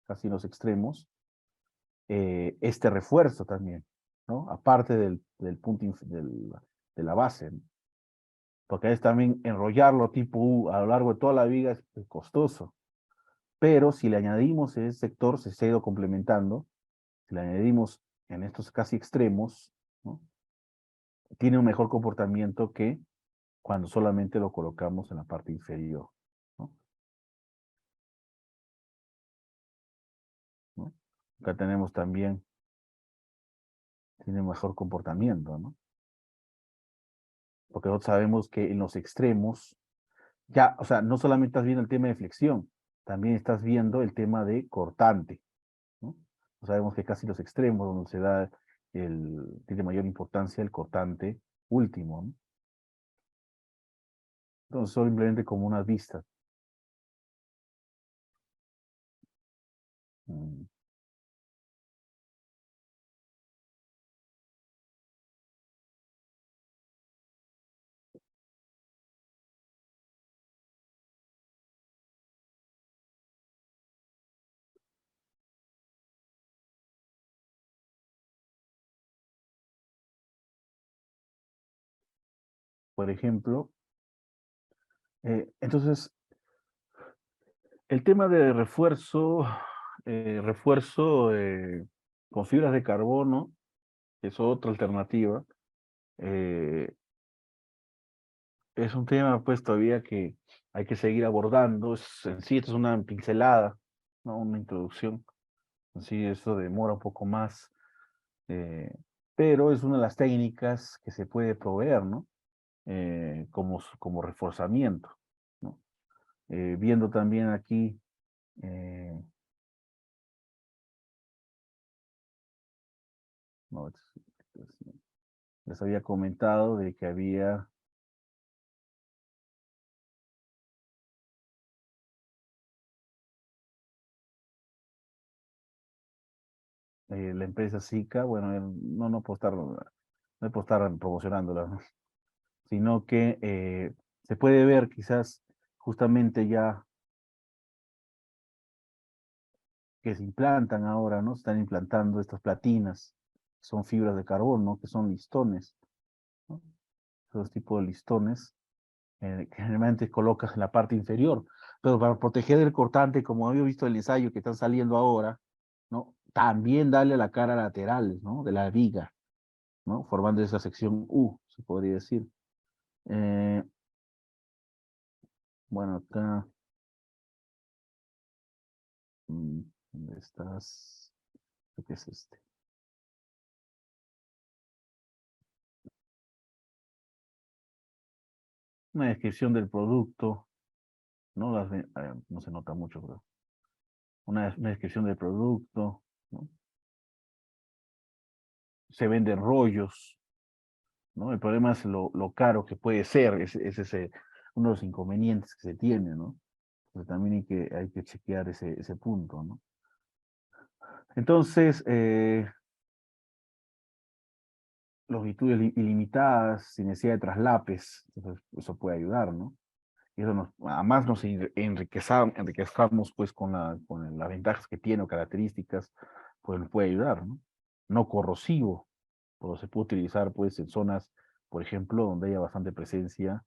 [SPEAKER 1] casi en los extremos, este refuerzo también, ¿no? Aparte del punto de la base, ¿no? Porque es también enrollarlo tipo U a lo largo de toda la viga es costoso. Pero si le añadimos ese sector, se ha ido complementando, si le añadimos en estos casi extremos, ¿no? Tiene un mejor comportamiento que cuando solamente lo colocamos en la parte inferior, ¿no? ¿No? Acá tenemos también, tiene mejor comportamiento, ¿no? Porque nosotros sabemos que en los extremos, ya, o sea, no solamente estás viendo el tema de flexión, también estás viendo el tema de cortante, ¿no? Sabemos que casi los extremos donde se da tiene mayor importancia el cortante último, ¿no? Entonces, simplemente como unas vistas. Mm. Por ejemplo, entonces, el tema de refuerzo con fibras de carbono, que es otra alternativa, eh, es un tema pues todavía que hay que seguir abordando. En sí, esto es una pincelada, ¿no? Una introducción. En sí, eso demora un poco más, eh, pero es una de las técnicas que se puede proveer, ¿no? Como reforzamiento, ¿no? Viendo también aquí, eh, no, les había comentado de que había la empresa Zika, bueno, no puedo estar, no puedo estar promocionándola, ¿no? Sino que se puede ver quizás justamente ya que se implantan ahora, ¿no? Se están implantando estas platinas, que son fibras de carbono, que son listones, ¿no? Esos tipos de listones que generalmente colocas en la parte inferior, pero para proteger el cortante, como había visto el ensayo que están saliendo ahora, ¿no? También darle a la cara lateral, ¿no? De la viga, ¿no? Formando esa sección U, se podría decir. Eh, bueno, acá, ¿dónde estás? Creo que es este. Una descripción del producto, ¿no? No se nota mucho, pero una descripción del producto, ¿no? Se venden rollos, ¿no? El problema es lo caro que puede ser, es ese uno de los inconvenientes que se tiene, ¿no? Entonces también hay que chequear ese punto, ¿no? Entonces, longitudes ilimitadas, sin necesidad de traslapes, entonces eso puede ayudar, ¿no? Y eso además nos enriquezamos pues con las ventajas que tiene o características, pues nos puede ayudar, ¿no? No corrosivo, pero se puede utilizar pues en zonas, por ejemplo, donde haya bastante presencia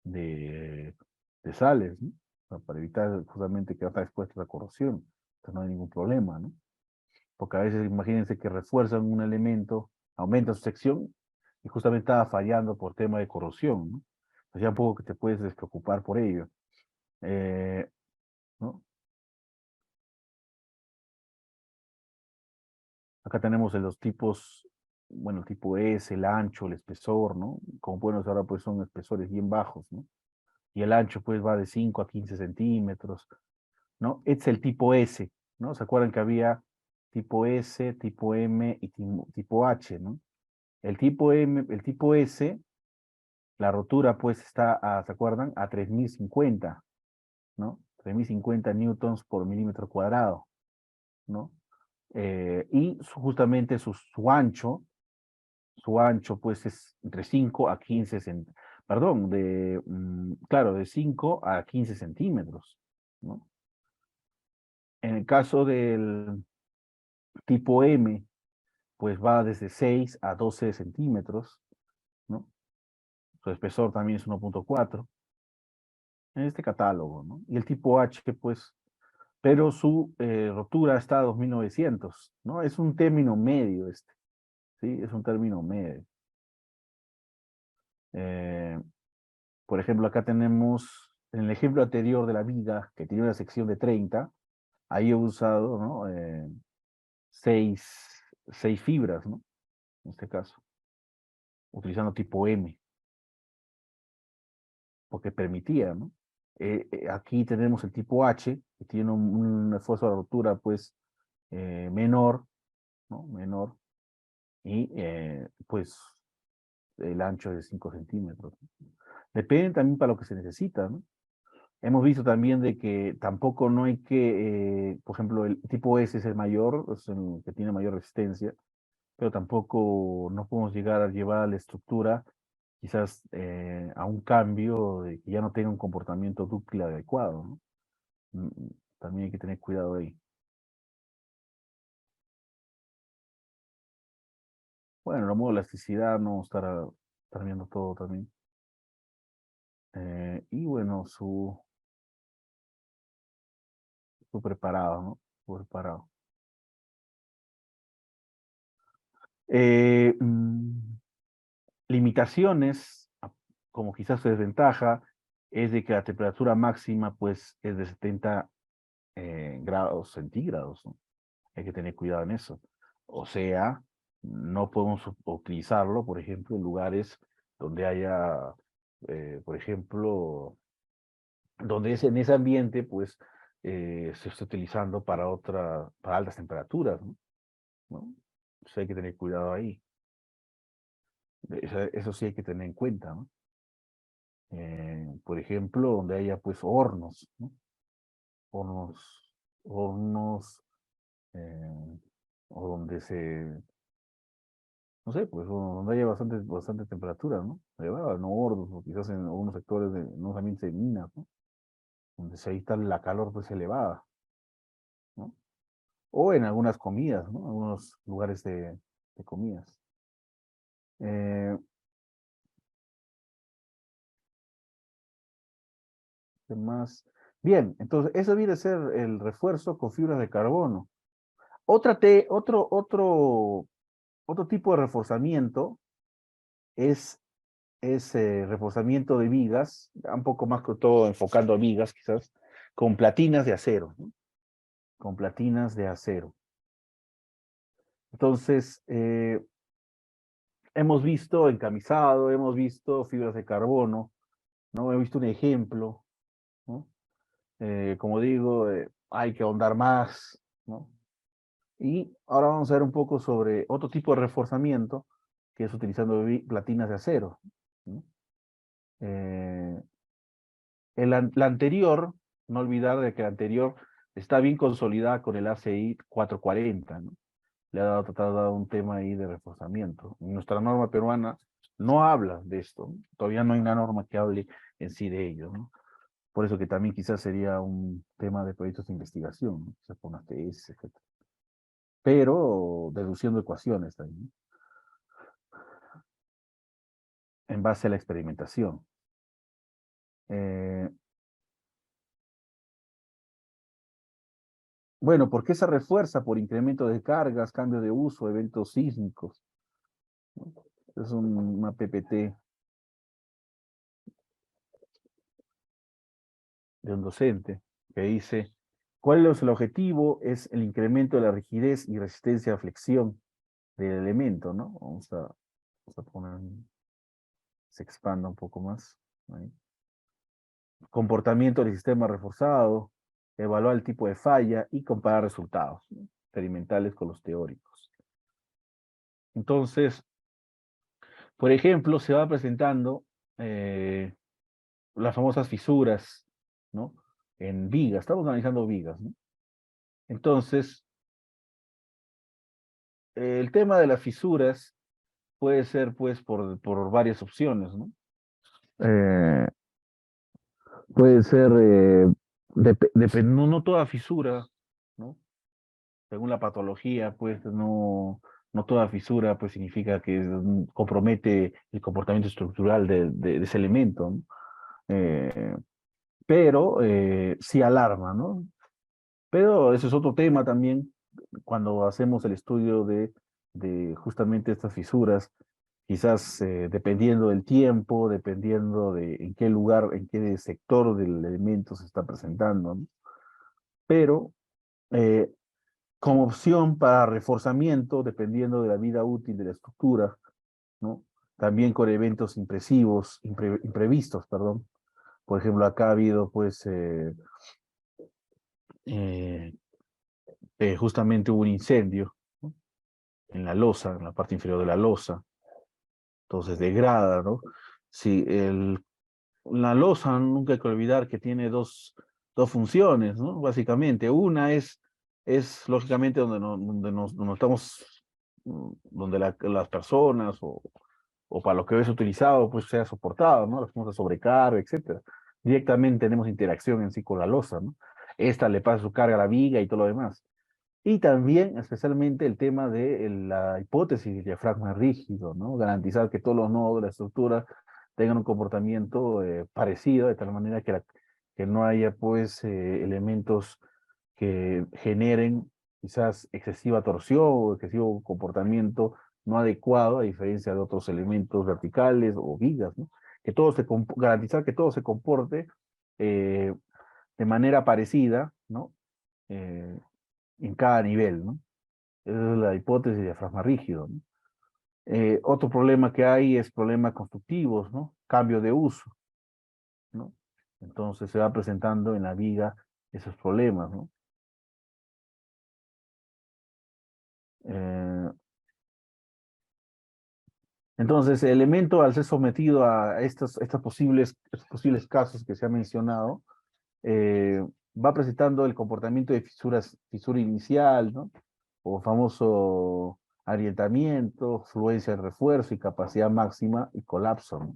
[SPEAKER 1] de, de sales, ¿no? O sea, para evitar justamente que va a estar expuesto a corrosión, entonces no hay ningún problema, ¿no? Porque a veces imagínense que refuerzan un elemento, aumenta su sección y justamente estaba fallando por tema de corrosión, ¿no? Pues ya un poco que te puedes despreocupar por ello. Eh, ¿No? Acá tenemos los tipos, bueno, el tipo S, el ancho, el espesor, ¿no? Como pueden ver ahora, pues son espesores bien bajos, ¿no? Y el ancho, pues, va de 5 a 15 centímetros, ¿no? Este es el tipo S, ¿no? ¿Se acuerdan que había tipo S, tipo M y tipo H, ¿no? El tipo S, la rotura, pues, está, ¿se acuerdan? A 3050, ¿no? 3050 newtons por milímetro cuadrado, ¿no? Y justamente su ancho pues es entre 5 a 15 perdón, claro, de 5 a 15 centímetros, ¿no? En el caso del tipo M, pues va desde 6 a 12 centímetros, ¿no? Su espesor también es 1.4 en este catálogo, ¿no? Y el tipo H, pues, pero su rotura está a 2900, ¿no? Es un término medio este, ¿sí? Es un término medio. Eh, Por ejemplo, acá tenemos, en el ejemplo anterior de la viga, que tiene una sección de 30, ahí he usado, ¿no? Seis, seis fibras, ¿no? En este caso, utilizando tipo M, porque permitía, ¿no? Aquí tenemos el tipo H, que tiene un esfuerzo de rotura, pues, menor, ¿no? Menor, y pues el ancho es de 5 centímetros. Depende también para lo que se necesita, ¿no? Hemos visto también de que tampoco no hay que, por ejemplo, el tipo S es el mayor, es el que tiene mayor resistencia, pero tampoco no podemos llegar a llevar a la estructura quizás a un cambio de que ya no tenga un comportamiento dúctil adecuado, ¿no? También hay que tener cuidado ahí. Bueno, la modo elasticidad, no estar viendo todo también. Y bueno, su preparado, ¿no? Su preparado. Eh, mm, Limitaciones, como quizás su desventaja, es de que la temperatura máxima pues es de 70 grados centígrados, ¿no? Hay que tener cuidado en eso. O sea, no podemos utilizarlo, por ejemplo, en lugares donde haya, por ejemplo, donde es en ese ambiente, pues se está utilizando para altas temperaturas, ¿no? ¿No? Entonces hay que tener cuidado ahí. Eso sí hay que tener en cuenta, ¿no? Por ejemplo, donde haya pues hornos, ¿no? Hornos, eh, o donde no sé, pues donde haya bastante temperatura, ¿no? Elevada, no hornos, o quizás en algunos sectores en unos ambientes de minas, ¿no? Donde se ahí está la calor pues elevada, ¿no? O en algunas comidas, ¿no? Algunos lugares de comidas. Eh, ¿Qué más? Bien, entonces eso viene a ser el refuerzo con fibras de carbono. Otro tipo de reforzamiento es reforzamiento de vigas, un poco más que todo enfocando a vigas quizás, con platinas de acero, ¿no? Con platinas de acero. Entonces, hemos visto encamisado, hemos visto fibras de carbono, ¿no? He visto un ejemplo, ¿no? Como digo, hay que ahondar más, ¿no? Y ahora vamos a ver un poco sobre otro tipo de reforzamiento, que es utilizando platinas de acero, ¿no? Eh, la anterior, no olvidar de que la anterior está bien consolidada con el ACI 440, ¿no? Le ha tratado un tema ahí de reforzamiento. Nuestra norma peruana no habla de esto, ¿no? Todavía no hay una norma que hable en sí de ello, ¿no? Por eso que también quizás sería un tema de proyectos de investigación, ¿no? Quizás con las TS, etc. Pero deduciendo ecuaciones también, ¿no? En base a la experimentación. Eh, bueno, ¿por qué se refuerza? Por incremento de cargas, cambio de uso, eventos sísmicos, ¿no? Es una PPT de un docente que dice, ¿cuál es el objetivo? Es el incremento de la rigidez y resistencia a flexión del elemento, ¿no? Vamos a poner, se expanda un poco más. Ahí. Comportamiento del sistema reforzado, evaluar el tipo de falla y comparar resultados, ¿no? Experimentales con los teóricos. Entonces, por ejemplo, se va presentando las famosas fisuras, ¿no? En vigas, estamos analizando vigas, ¿no? Entonces, el tema de las fisuras puede ser, pues, por varias opciones, ¿no? Eh, Puede ser, no, no toda fisura, ¿no? Según la patología, pues, no toda fisura, pues, significa que compromete el comportamiento estructural de ese elemento, ¿no? Eh, pero sí alarma, ¿no? Pero ese es otro tema también, cuando hacemos el estudio de justamente estas fisuras, quizás dependiendo del tiempo, dependiendo de en qué lugar, en qué sector del elemento se está presentando, ¿no? Pero eh, como opción para reforzamiento, dependiendo de la vida útil de la estructura, ¿no? También con eventos imprevistos, perdón. Por ejemplo, acá ha habido pues eh, justamente hubo un incendio, ¿no? En la losa, en la parte inferior de la losa, entonces degrada, ¿no? Si la losa nunca hay que olvidar que tiene dos funciones, ¿no? Básicamente, una es lógicamente donde estamos, donde las personas o para lo que es utilizado, pues sea soportado, ¿no? Las famosas sobrecarga, etcétera. Directamente tenemos interacción en sí con la losa, ¿no? Esta le pasa su carga a la viga y todo lo demás. Y también, especialmente, el tema de la hipótesis del diafragma rígido, ¿no? Garantizar que todos los nodos de la estructura tengan un comportamiento parecido, de tal manera que no haya, pues, elementos que generen quizás excesiva torsión o excesivo comportamiento no adecuado, a diferencia de otros elementos verticales o vigas, ¿no? Que todo garantizar que todo se comporte eh, de manera parecida, ¿no? Eh, en cada nivel, ¿no? Esa es la hipótesis de diafragma rígido, ¿no? Otro problema que hay es problemas constructivos, ¿no? Cambio de uso, ¿no? Entonces se va presentando en la viga esos problemas, ¿no? Eh, Entonces, el elemento, al ser sometido a estos posibles casos que se han mencionado, eh, va presentando el comportamiento de fisura inicial, ¿no? O famoso agrietamiento, fluencia de refuerzo y capacidad máxima y colapso, ¿no?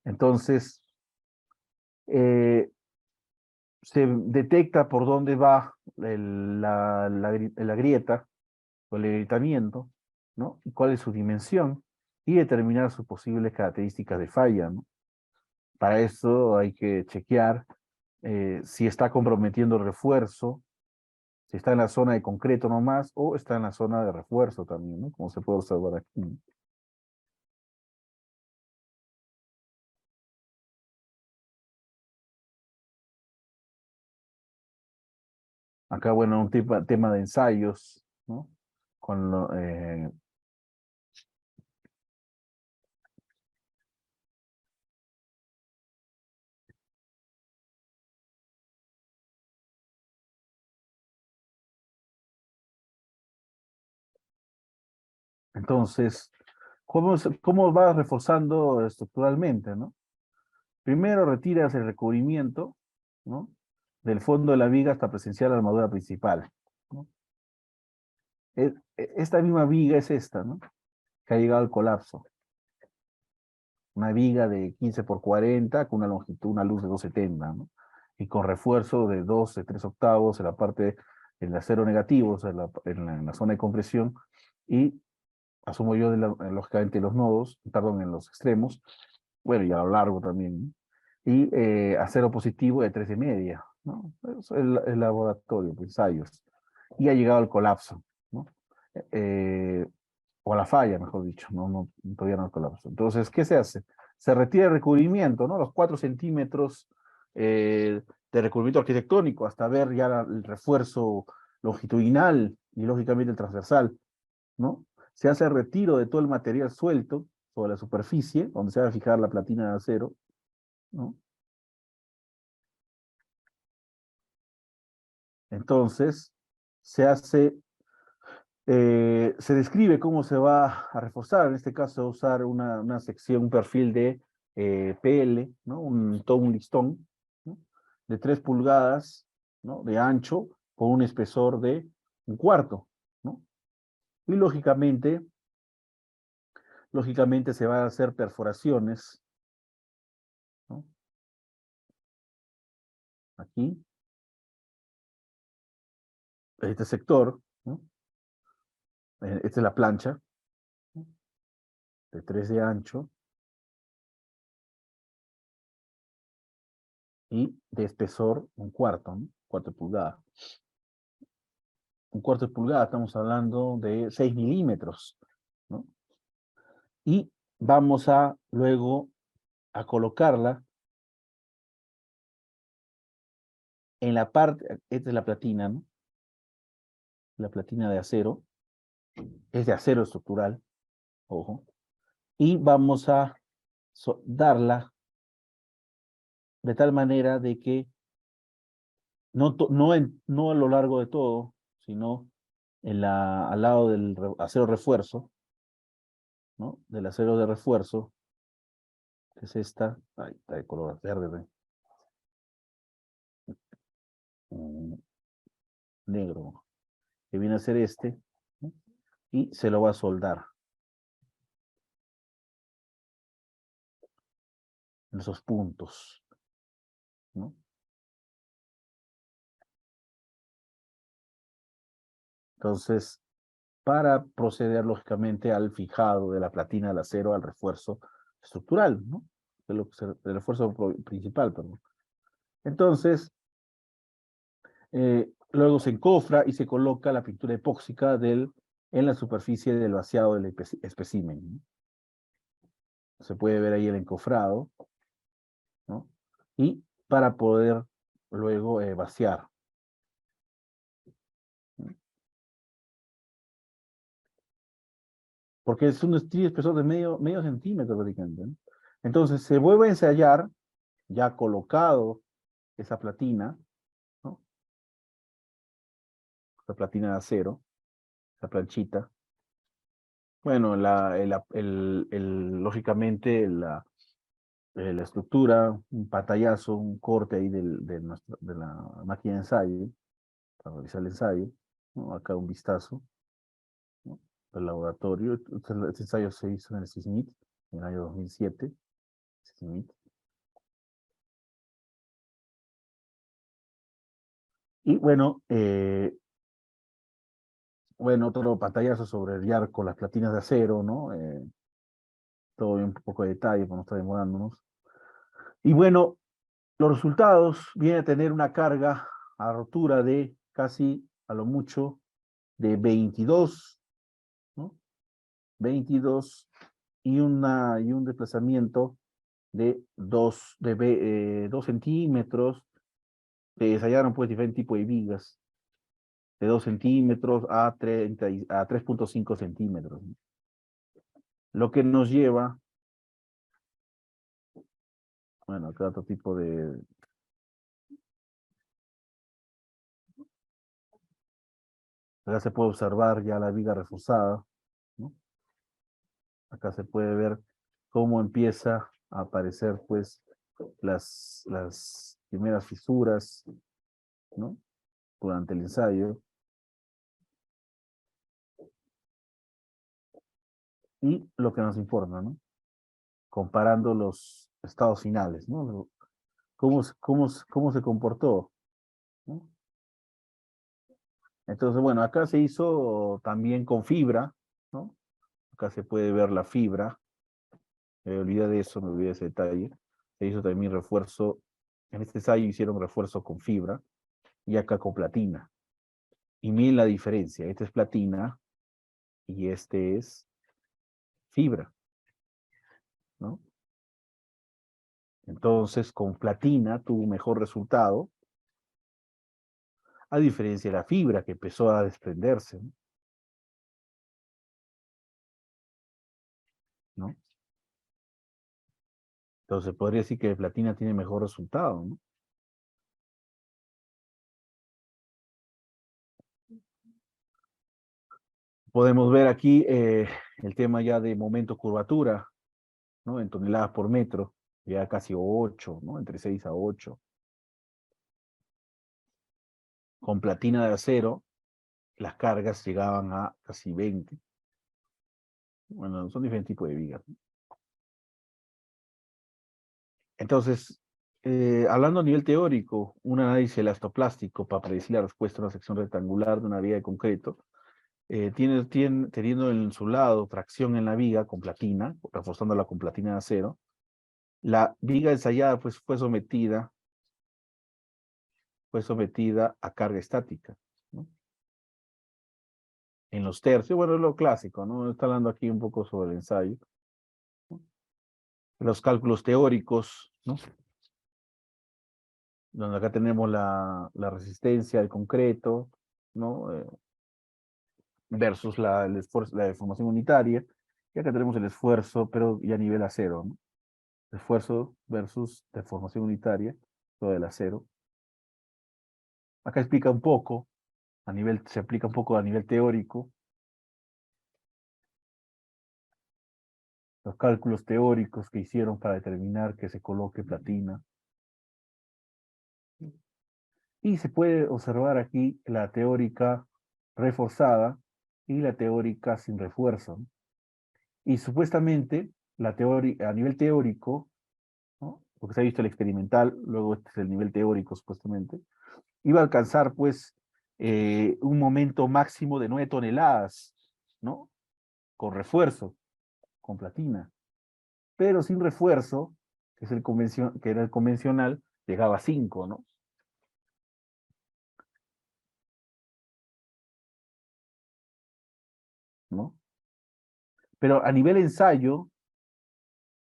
[SPEAKER 1] Entonces, eh, se detecta por dónde va la grieta o el agrietamiento, ¿no? Y cuál es su dimensión y determinar sus posibles características de falla, ¿no? Para eso hay que chequear si está comprometiendo el refuerzo, si está en la zona de concreto nomás o está en la zona de refuerzo también, ¿no? Como se puede observar aquí. Acá, bueno, un tema de ensayos, ¿no? Con entonces, ¿cómo va reforzando estructuralmente, ¿no? Primero retiras el recubrimiento, ¿no? Del fondo de la viga hasta presenciar la armadura principal, ¿no? Esta misma viga es esta, ¿no? Que ha llegado al colapso. Una viga de 15 por 40 con una longitud, una luz de 270, ¿no? Y con refuerzo de 2, de 3 octavos en la parte, en el acero negativo, o sea, en la zona de compresión, y asumo yo, lógicamente, los nodos, perdón, en los extremos, bueno, y a lo largo también, ¿no? Y acero positivo de 3,5, ¿no? Es el laboratorio, pues, ensayos. Y ha llegado al colapso, ¿no? Eh, o a la falla, mejor dicho, todavía no al colapso. Entonces, ¿qué se hace? Se retira el recubrimiento, ¿no? Los 4 centímetros de recubrimiento arquitectónico hasta ver ya el refuerzo longitudinal y lógicamente el transversal, ¿no? Se hace el retiro de todo el material suelto sobre la superficie, donde se va a fijar la platina de acero, ¿no? Entonces, se hace, se describe cómo se va a reforzar, en este caso usar una sección, un perfil de PL, ¿no? Todo un listón, ¿no? De 3 pulgadas, ¿no? De ancho, con un espesor de 1/4, ¿no? Y lógicamente se van a hacer perforaciones, ¿no? Aquí, este sector, ¿no? Esta es la plancha, ¿no? De 3 de ancho y de espesor 1/4, ¿no? 1/4 pulgada. 1/4 pulgada, estamos hablando de 6 milímetros, ¿no? Y vamos a luego a colocarla en la parte, esta es la platina, ¿no? La platina de acero, es de acero estructural, ojo, y vamos a darla de tal manera de que no a lo largo de todo, sino al lado del acero refuerzo, ¿no? Del acero de refuerzo, que es esta, ahí está de color verde, ¿ve? Negro, que viene a ser este, ¿no? Y se lo va a soldar en esos puntos, ¿no? Entonces, para proceder lógicamente al fijado de la platina del acero al refuerzo estructural, ¿no? Del refuerzo principal, perdón. Entonces, luego se encofra y se coloca la pintura epóxica en la superficie del vaciado del espécimen, ¿no? Se puede ver ahí el encofrado, ¿no? Y para poder luego vaciar, ¿no? Porque es un estilo espesor de medio centímetro prácticamente, ¿no? Entonces se vuelve a ensayar, ya colocado esa platina, ¿no? La platina de acero, la planchita, Bueno, lógicamente la estructura, un pantallazo, un corte ahí de la máquina de ensayo, para realizar el ensayo, ¿no? Acá un vistazo, ¿no? Del laboratorio. Este ensayo se hizo en el CISMIT en el año 2007. CISMIT. Y bueno, otro pantallazo sobre el YAR con las platinas de acero, ¿no? Todo en un poco de detalle, para no estar demorándonos. Y bueno, los resultados vienen a tener una carga a rotura de casi, a lo mucho, de 22, ¿no? 22 y un desplazamiento de 2 centímetros. Se ensayaron pues diferentes tipos de vigas, de 2 centímetros a 3,5 centímetros. Lo que nos lleva, bueno, acá otro tipo de... Acá se puede observar ya la viga reforzada, ¿no? Acá se puede ver cómo empieza a aparecer pues las primeras fisuras, ¿no? Durante el ensayo. Y lo que nos informa, ¿no? Comparando los estados finales, ¿no? Cómo se comportó, ¿no? Entonces, bueno, acá se hizo también con fibra, ¿no? Acá se puede ver la fibra. Me olvidé de eso, me olvidé de ese detalle. Se hizo también refuerzo. En este ensayo hicieron refuerzo con fibra y acá con platina. Y miren la diferencia. Este es platina y este es fibra, ¿no? Entonces, con platina tuvo mejor resultado, a diferencia de la fibra que empezó a desprenderse, ¿no? Entonces, podría decir que platina tiene mejor resultado, ¿no? Podemos ver aquí el tema ya de momento curvatura, ¿no? En toneladas por metro, ya casi 8, ¿no? Entre 6 a 8. Con platina de acero, las cargas llegaban a casi 20. Bueno, son diferentes tipos de vigas, ¿no? Entonces, hablando a nivel teórico, un análisis elastoplástico para predecir la respuesta a una sección rectangular de una viga de concreto, teniendo en su lado tracción en la viga con platina, reforzándola con platina de acero, la viga ensayada pues, fue sometida a carga estática, ¿no? En los tercios, bueno, es lo clásico, ¿no? Está hablando aquí un poco sobre el ensayo, ¿no? Los cálculos teóricos, ¿no? Donde acá tenemos la resistencia del concreto, ¿no? Versus el esfuerzo, la deformación unitaria, y acá tenemos el esfuerzo, pero ya a nivel acero, ¿no? Esfuerzo versus deformación unitaria, todo el acero. Acá explica un poco, se aplica un poco a nivel teórico, los cálculos teóricos que hicieron para determinar que se coloque platina. Y se puede observar aquí la teórica reforzada y la teórica sin refuerzo, ¿no? Y supuestamente, a nivel teórico, ¿no? Porque se ha visto el experimental, luego este es el nivel teórico supuestamente, iba a alcanzar pues un momento máximo de 9 toneladas, ¿no? Con refuerzo, con platina. Pero sin refuerzo, que era el convencional, llegaba a 5, ¿no? ¿No? Pero a nivel ensayo,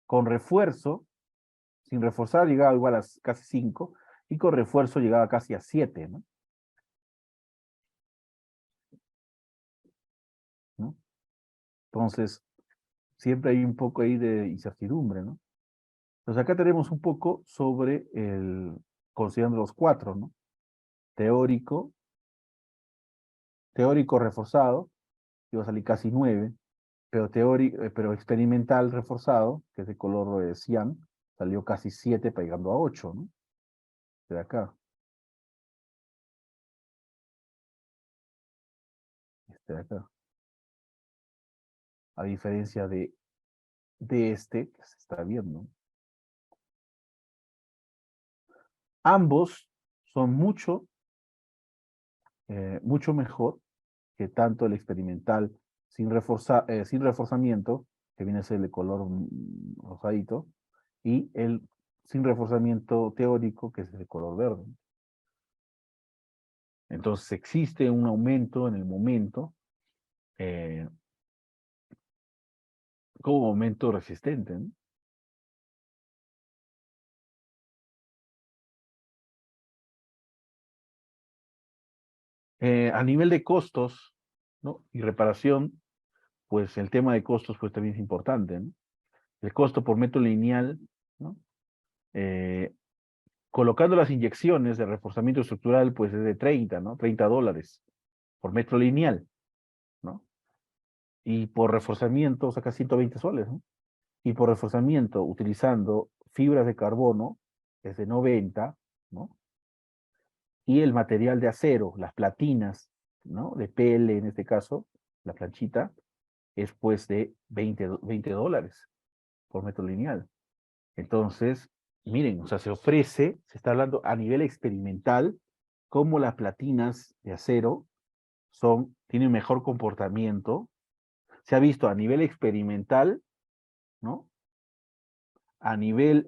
[SPEAKER 1] con refuerzo, sin reforzar llegaba igual a casi 5 y con refuerzo llegaba casi a 7, ¿no? ¿No? Entonces, siempre hay un poco ahí de incertidumbre, ¿no? Entonces acá tenemos un poco sobre considerando los 4, ¿no? Teórico, teórico reforzado, iba a salir casi 9, pero experimental reforzado, que es de color cian, salió casi 7 pegando a 8, ¿no? De acá, este de acá. A diferencia de este que se está viendo. Ambos son mucho mejor que tanto el experimental sin reforzamiento, que viene a ser de color rosadito, y el sin reforzamiento teórico, que es de color verde. Entonces existe un aumento en el momento, eh, como aumento resistente, ¿no? A nivel de costos, ¿no? Y reparación, pues el tema de costos pues también es importante, ¿no? El costo por metro lineal, ¿no? Eh, colocando las inyecciones de reforzamiento estructural, pues es de 30, ¿no? $30 por metro lineal, ¿no? Y por reforzamiento saca 120 soles, ¿no? Y por reforzamiento utilizando fibras de carbono es de 90, ¿no? Y el material de acero, las platinas, ¿no? De PL en este caso, la planchita, es pues de $20 por metro lineal. Entonces, miren, o sea, se está hablando a nivel experimental, cómo las platinas de acero tienen mejor comportamiento. Se ha visto a nivel experimental, ¿no? A nivel,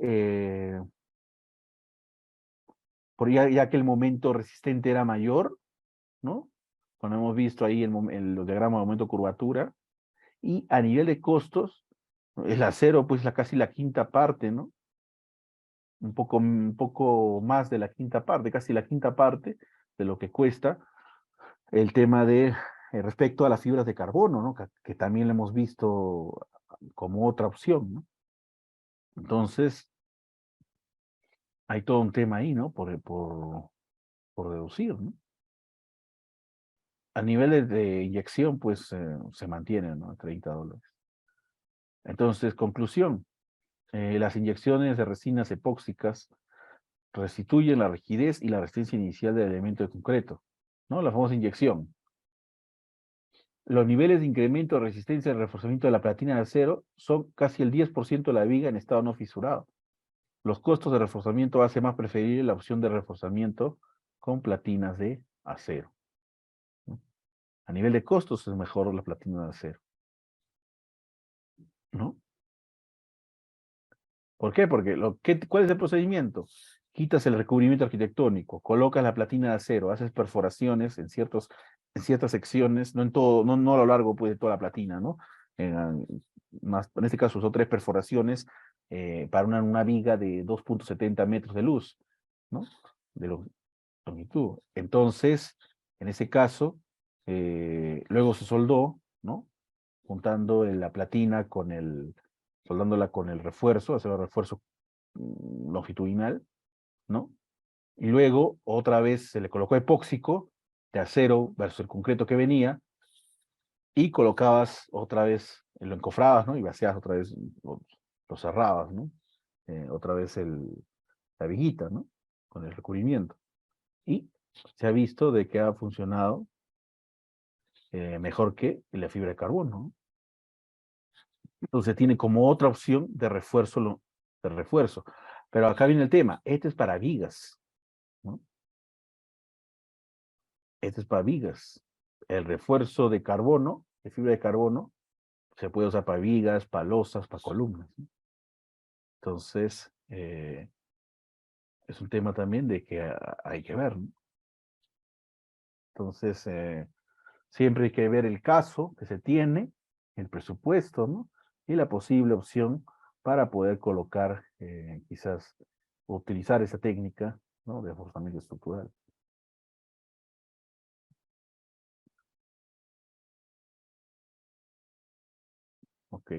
[SPEAKER 1] ya que el momento resistente era mayor, ¿no? Cuando hemos visto ahí los diagramas de momento curvatura, y a nivel de costos, el acero, pues casi la quinta parte, ¿no? Un poco más de la quinta parte, casi la quinta parte de lo que cuesta el tema de respecto a las fibras de carbono, ¿no? Que también lo hemos visto como otra opción, ¿no? Entonces, hay todo un tema ahí, ¿no? Por deducir, ¿no? A niveles de inyección, pues se mantiene, ¿no? $30. Entonces, conclusión, las inyecciones de resinas epóxicas restituyen la rigidez y la resistencia inicial del elemento de concreto, ¿no? La famosa inyección. Los niveles de incremento de resistencia y reforzamiento de la platina de acero son casi el 10% de la viga en estado no fisurado. Los costos de reforzamiento hace más preferible la opción de reforzamiento con platinas de acero, ¿no? A nivel de costos es mejor la platina de acero, ¿no? ¿Por qué? Porque ¿cuál es el procedimiento? Quitas el recubrimiento arquitectónico, colocas la platina de acero, haces perforaciones en ciertas secciones, no en todo, no a lo largo pues, de toda la platina, ¿no? En este caso son 3 perforaciones para una viga de 2,70 metros de luz, ¿no? De longitud. Entonces, en ese caso, luego se soldó, ¿no? Juntando la platina soldándola con el refuerzo, hacer el refuerzo longitudinal, ¿no? Y luego otra vez se le colocó epóxico de acero versus el concreto que venía y colocabas otra vez, lo encofrabas, ¿no? Y vaciabas otra vez, lo cerrabas, ¿no? Otra vez la viguita, ¿no? Con el recubrimiento. Y se ha visto de que ha funcionado mejor que la fibra de carbono, ¿no? Entonces tiene como otra opción de refuerzo. Pero acá viene el tema, este es para vigas, ¿no? Este es para vigas. El refuerzo de carbono, de fibra de carbono, se puede usar para vigas, para losas, para columnas, ¿no? Entonces, es un tema también de que hay que ver, ¿no? Entonces, siempre hay que ver el caso que se tiene, el presupuesto, ¿no? Y la posible opción para poder colocar, quizás, utilizar esa técnica, ¿no? De reforzamiento estructural. Ok.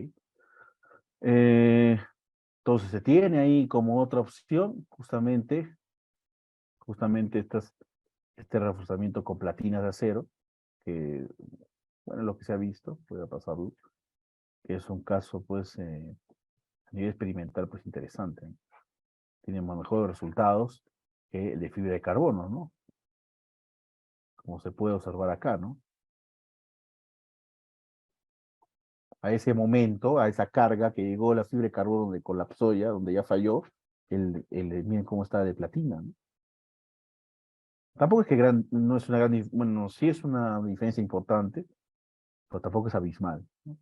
[SPEAKER 1] Eh, entonces se tiene ahí como otra opción, justamente este reforzamiento con platinas de acero, que, bueno, lo que se ha visto, puede pasar que es un caso, pues, a nivel experimental, pues, interesante, ¿no? Tiene mejores resultados que el de fibra de carbono, ¿no? Como se puede observar acá, ¿no? A ese momento, a esa carga que llegó la fibra de carbono donde colapsó ya, donde ya falló, miren cómo está de platina, ¿no? Tampoco es que no es una gran, bueno, sí es una diferencia importante, pero tampoco es abismal, ¿no?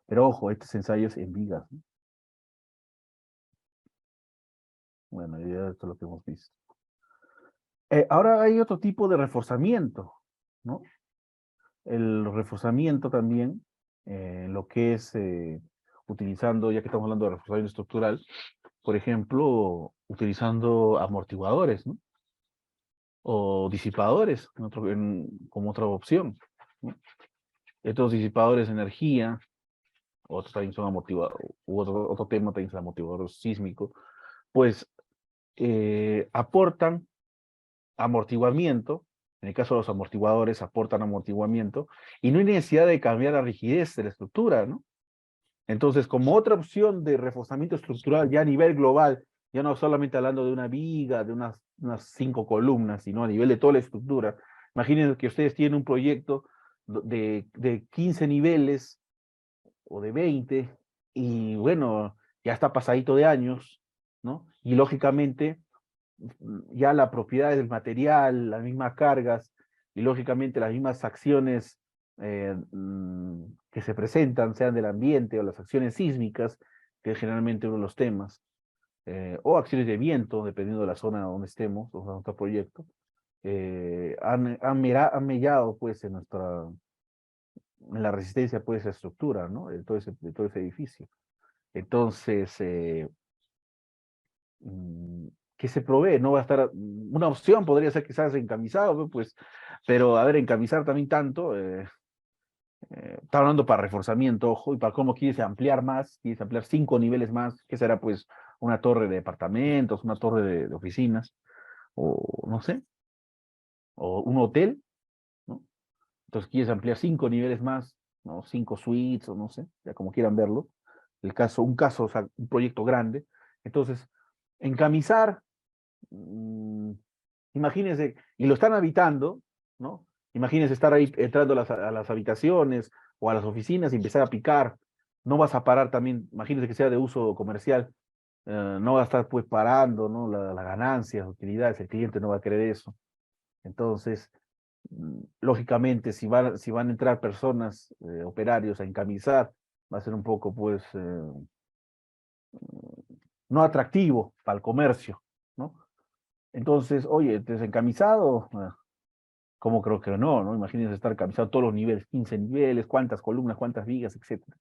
[SPEAKER 1] Pero ojo, estos ensayos en vigas, ¿no? Bueno, ya esto es lo que hemos visto. Ahora hay otro tipo de reforzamiento, ¿no? El reforzamiento también, lo que es utilizando, ya que estamos hablando de reforzamiento estructural, por ejemplo, utilizando amortiguadores, ¿no? O disipadores como otra opción, ¿no? Estos disipadores de energía, otros también son amortiguadores, otro tema también es el amortiguador sísmico, pues aportan amortiguamiento. En el caso de los amortiguadores aportan amortiguamiento y no hay necesidad de cambiar la rigidez de la estructura, ¿no? Entonces, como otra opción de reforzamiento estructural ya a nivel global, ya no solamente hablando de una viga, de unas 5 columnas, sino a nivel de toda la estructura. Imaginen que ustedes tienen un proyecto de 15 niveles o de 20 y bueno, ya está pasadito de años, ¿no? Y lógicamente ya la propiedad del material, las mismas cargas y lógicamente las mismas acciones que se presentan, sean del ambiente o las acciones sísmicas, que es generalmente uno de los temas, o acciones de viento, dependiendo de la zona donde estemos, o sea, nuestro proyecto, han mellado pues en la resistencia pues esa estructura, ¿no? De todo ese edificio. Entonces, que se provee, no va a estar, una opción podría ser quizás encamisado, ¿no? Pues, pero a ver, encamisar también tanto, está hablando para reforzamiento, ojo, y para cómo quieres ampliar más, quieres ampliar 5 niveles más, que será pues una torre de departamentos, una torre de oficinas, o no sé, o un hotel, ¿no? Entonces quieres ampliar 5 niveles más, ¿no? 5 suites, o no sé, ya como quieran verlo, un caso, o sea, un proyecto grande, entonces, encamisar, imagínense, y lo están habitando, ¿no? Imagínense estar ahí entrando a las habitaciones o a las oficinas y empezar a picar. No vas a parar también, imagínense que sea de uso comercial, no va a estar pues parando, ¿no? La ganancia, las utilidades, el cliente no va a querer eso. Entonces, lógicamente, si van a entrar personas, operarios a encamisar, va a ser un poco pues no atractivo para el comercio, ¿no? Entonces, oye, desencamisado, ¿cómo creo que no, no? Imagínense estar encamisado todos los niveles, 15 niveles, cuántas columnas, cuántas vigas, etcétera.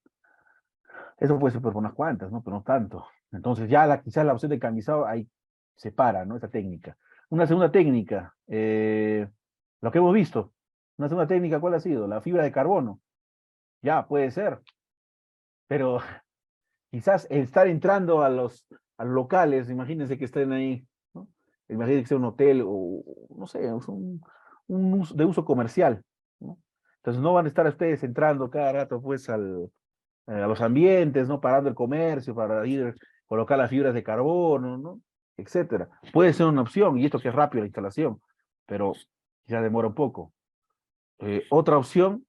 [SPEAKER 1] Eso puede ser por unas cuantas, ¿no? Pero no tanto. Entonces ya quizás la opción de encamisado ahí se para, ¿no? Esa técnica. Una segunda técnica, lo que hemos visto. Una segunda técnica, ¿cuál ha sido? La fibra de carbono. Ya, puede ser. Pero quizás el estar entrando a los locales, imagínense que estén ahí, ¿no? Imagínense que sea un hotel o, no sé, es de uso comercial, ¿no? Entonces no van a estar ustedes entrando cada rato pues a los ambientes, ¿no? Parando el comercio para ir colocar las fibras de carbono, ¿no? Etcétera. Puede ser una opción, y esto que es rápido la instalación, pero ya demora un poco. Otra opción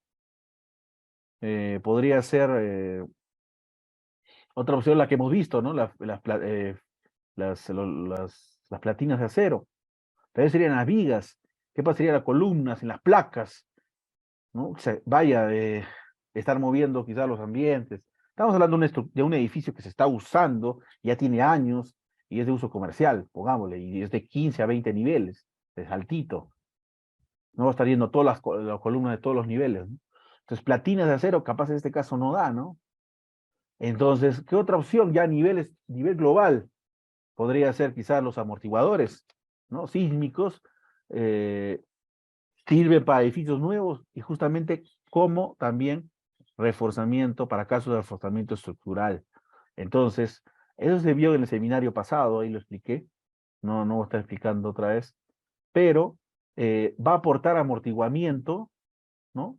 [SPEAKER 1] podría ser otra opción, la que hemos visto, ¿no? Las platinas de acero. Pero serían las vigas. ¿Qué pasaría en las columnas, en las placas? ¿No? O sea, vaya, estar moviendo quizás los ambientes. Estamos hablando de un edificio que se está usando, ya tiene años y es de uso comercial, pongámosle, y es de 15 a 20 niveles, es altito. No va a estar yendo todas las columnas de todos los niveles, ¿no? Entonces, platinas de acero, capaz en este caso no da, ¿no? Entonces, ¿qué otra opción ya a nivel global? Podría ser quizás los amortiguadores, ¿no? Sísmicos, sirven para edificios nuevos y justamente como también reforzamiento para casos de reforzamiento estructural. Entonces, eso se vio en el seminario pasado, ahí lo expliqué, no voy a estar explicando otra vez, pero va a aportar amortiguamiento, ¿no?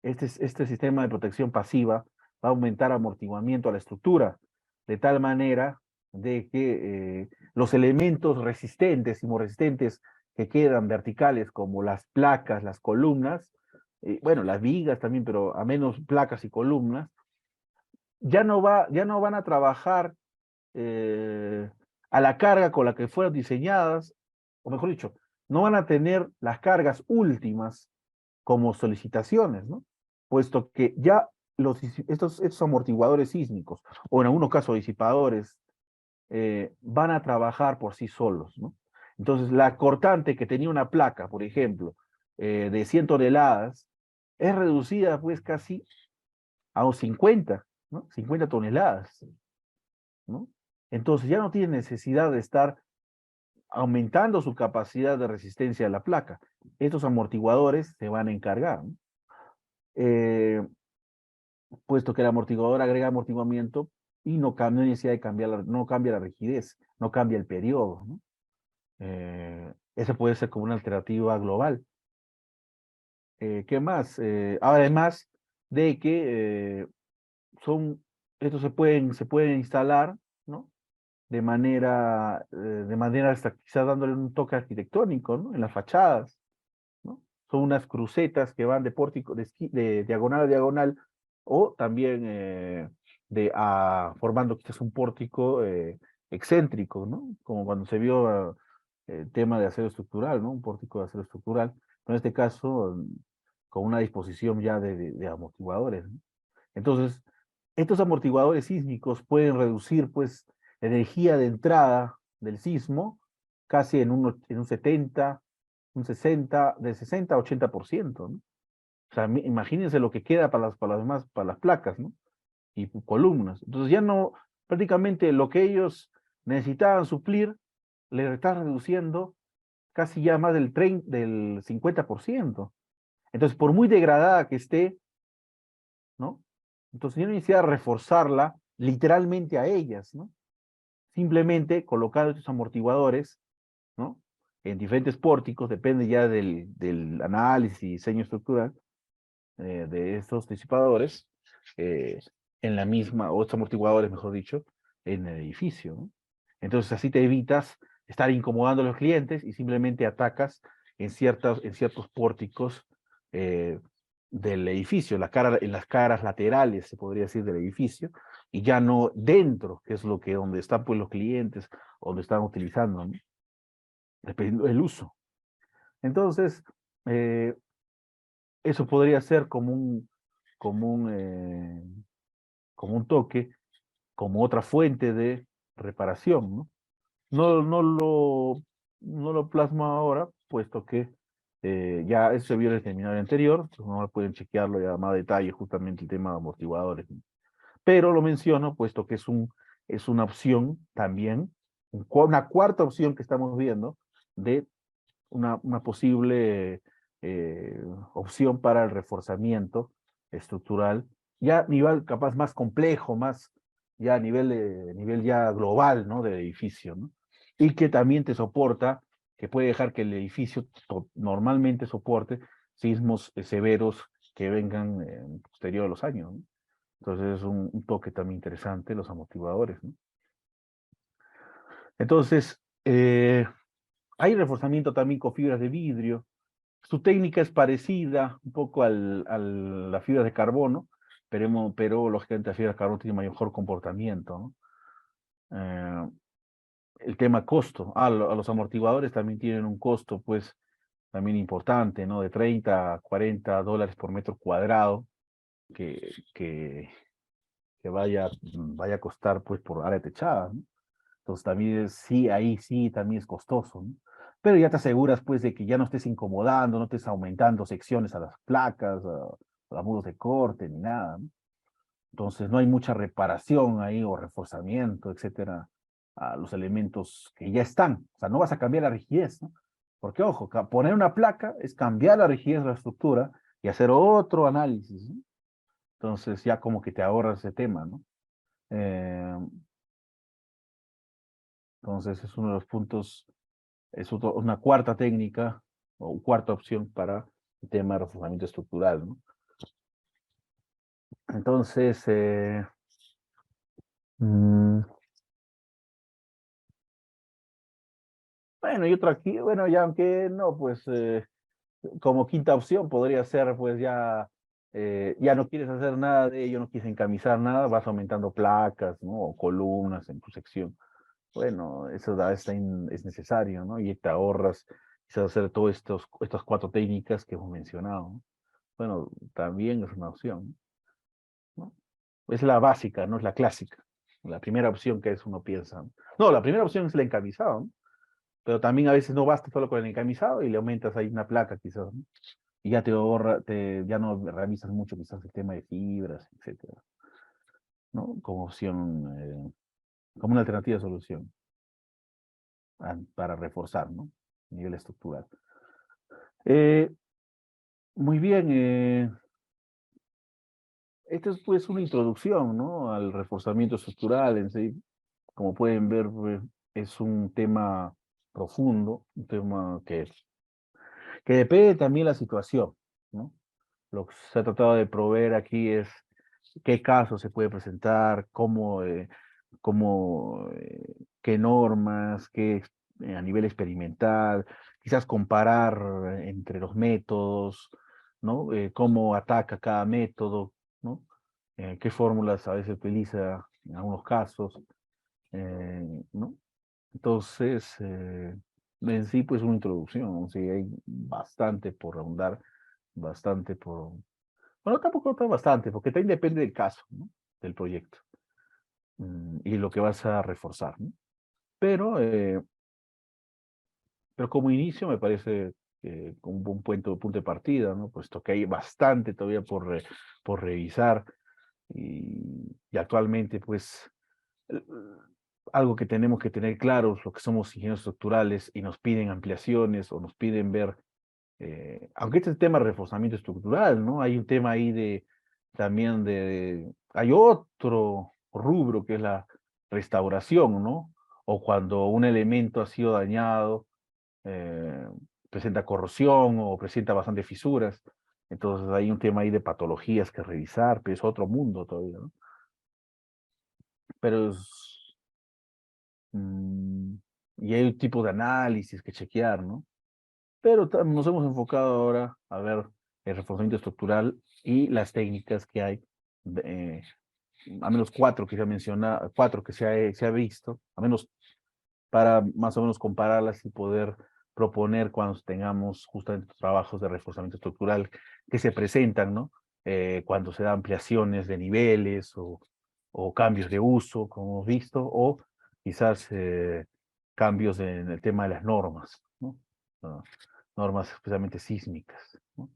[SPEAKER 1] Este sistema de protección pasiva va a aumentar amortiguamiento a la estructura, de tal manera de que los elementos resistentes, sismoresistentes que quedan verticales, como las placas, las columnas, bueno, las vigas también, pero a menos placas y columnas, ya no van a trabajar a la carga con la que fueron diseñadas, o mejor dicho, no van a tener las cargas últimas como solicitaciones, ¿no? Puesto que ya estos amortiguadores sísmicos, o en algunos casos disipadores, van a trabajar por sí solos, ¿no? Entonces, la cortante que tenía una placa, por ejemplo, de 100 toneladas, es reducida pues casi a 50, ¿no? 50 toneladas, ¿no? Entonces ya no tiene necesidad de estar aumentando su capacidad de resistencia a la placa. Estos amortiguadores se van a encargar, ¿no? Eh, Puesto que el amortiguador agrega amortiguamiento y no hay necesidad de cambiar, no cambia la rigidez, no cambia el periodo, ¿no? Esa puede ser como una alternativa global. ¿Qué más? Además de que estos se pueden instalar, ¿no? De manera hasta quizás dándole un toque arquitectónico, ¿no? En las fachadas, ¿no? Son unas crucetas que van de pórtico, de diagonal a diagonal, o también formando quizás un pórtico excéntrico, ¿no? Como cuando se vio el tema de acero estructural, ¿no? Un pórtico de acero estructural, pero en este caso con una disposición ya de amortiguadores, ¿no? Entonces, estos amortiguadores sísmicos pueden reducir, pues, la energía de entrada del sismo casi en un 70, un 60, de 60 a 80%, ¿no? O sea, imagínense lo que queda para las placas, ¿no? Y columnas. Entonces ya no, prácticamente lo que ellos necesitaban suplir, le está reduciendo casi ya más del 50%. Entonces, por muy degradada que esté, ¿no? Entonces yo no necesitaba reforzarla literalmente a ellas, ¿no? Simplemente colocar estos amortiguadores, ¿no? En diferentes pórticos, depende ya del análisis y diseño estructural de estos disipadores, eh, en la misma, o estos amortiguadores, mejor dicho, en el edificio, ¿no? Entonces así te evitas estar incomodando a los clientes y simplemente atacas en ciertos pórticos eh, del edificio, en las caras laterales, se podría decir, del edificio, y ya no dentro, que es donde están pues los clientes, donde están utilizando, ¿no? Dependiendo del uso. Entonces, eh, eso podría ser como un, eh, como un toque, como otra fuente de reparación, ¿no? No, no lo plasmo ahora, puesto que ya eso se vio en el seminario anterior, entonces no pueden chequearlo ya a más detalle, justamente el tema de amortiguadores, ¿no? Pero lo menciono, puesto que es una opción también, una cuarta opción que estamos viendo de una posible opción para el reforzamiento estructural, ya a nivel capaz más complejo, más ya a nivel ya global, ¿no? De edificio, ¿no? Y que también te soporta, que puede dejar que el edificio normalmente soporte sismos severos que vengan posterior a los años, ¿no? Entonces es un toque también interesante, los amortiguadores, ¿no? Entonces, hay reforzamiento también con fibras de vidrio. Su técnica es parecida un poco a la fibra de carbono, pero lógicamente la fibra de carbono tiene mejor comportamiento, ¿no? El tema costo. A los amortiguadores también tienen un costo, pues, también importante, ¿no? De 30 a 40 dólares por metro cuadrado que, que, que vaya a costar, pues, por área techada, ¿no? Entonces también sí, ahí sí, también es costoso, ¿no? Pero ya te aseguras, pues, de que ya no estés incomodando, no estés aumentando secciones a las placas, a muros de corte, ni nada, ¿no? Entonces no hay mucha reparación ahí o reforzamiento, etcétera, a los elementos que ya están. O sea, no vas a cambiar la rigidez, ¿no? Porque, ojo, poner una placa es cambiar la rigidez de la estructura y hacer otro análisis, ¿no? Entonces ya como que te ahorras ese tema, ¿no? Eh, entonces es uno de los puntos. Es una cuarta técnica o cuarta opción para el tema de reforzamiento estructural, ¿no? Entonces, mm, bueno, y otro aquí, bueno, ya aunque no, pues como quinta opción podría ser, pues ya no quieres hacer nada de ello, no quieres encamisar nada, vas aumentando placas, ¿no? O columnas en tu sección. Bueno, eso es necesario, ¿no? Y te ahorras quizás hacer todas estas cuatro técnicas que hemos mencionado, ¿no? Bueno, también es una opción, ¿no? Es la básica, no es la clásica. La primera opción que es uno piensa. No, la primera opción es el encamisado, ¿no? Pero también a veces no basta solo con el encamisado y le aumentas ahí una placa quizás, ¿no? Y ya te ahorra, ya no revisas mucho quizás el tema de fibras, etcétera, ¿no? Como opción, como una alternativa de solución para reforzar, ¿no? A nivel estructural. Eh, muy bien, esta es pues una introducción, ¿no? Al reforzamiento estructural en sí. Como pueden ver, pues, es un tema profundo, un tema que depende también de la situación, ¿no? Lo que se ha tratado de proveer aquí es qué casos se puede presentar, qué normas, a nivel experimental, quizás comparar entre los métodos, ¿no? Cómo ataca cada método, ¿no? Qué fórmulas a veces utiliza en algunos casos, ¿no? Entonces, en sí, pues una introducción, sí, hay bastante por ahondar, bastante por... Bueno, tampoco está bastante, porque también depende del caso, ¿no? Del proyecto, y lo que vas a reforzar, ¿no? Pero, eh, pero como inicio me parece un buen punto de partida, ¿no? Puesto que hay bastante todavía por revisar y actualmente, pues, eh, algo que tenemos que tener claro, lo que somos ingenieros estructurales y nos piden ampliaciones o nos piden ver, aunque este es el tema de reforzamiento estructural, ¿no? Hay un tema ahí también hay otro rubro que es la restauración, ¿no? O cuando un elemento ha sido dañado, eh, presenta corrosión o presenta bastantes fisuras. Entonces hay un tema ahí de patologías que revisar, pero es otro mundo todavía, ¿no? Pero mm, y hay un tipo de análisis que chequear, ¿no? Pero nos hemos enfocado ahora a ver el reforzamiento estructural y las técnicas que hay, eh, a menos cuatro que se ha mencionado, cuatro que se ha visto, a menos para más o menos compararlas y poder proponer cuando tengamos justamente trabajos de reforzamiento estructural que se presentan, ¿no? Cuando se da ampliaciones de niveles o cambios de uso, como hemos visto, o quizás cambios en el tema de las normas, ¿no? Ah, normas especialmente sísmicas, ¿no?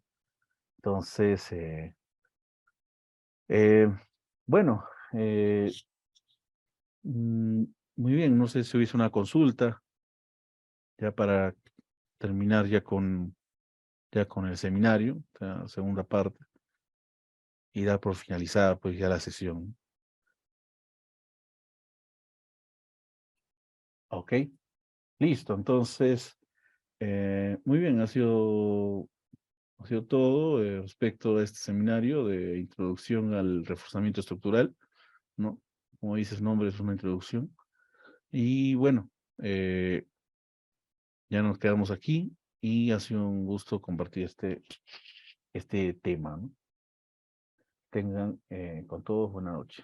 [SPEAKER 1] Entonces, eh, bueno, mm, muy bien, no sé si hubiese una consulta ya para terminar ya con el seminario, la segunda parte, y dar por finalizada pues ya la sesión. Ok, listo. Entonces, muy bien, ha sido todo respecto a este seminario de introducción al reforzamiento estructural, ¿no? Como dice su nombre, es una introducción. Y bueno, ya nos quedamos aquí y ha sido un gusto compartir este tema, ¿no? Tengan con todos buena noche.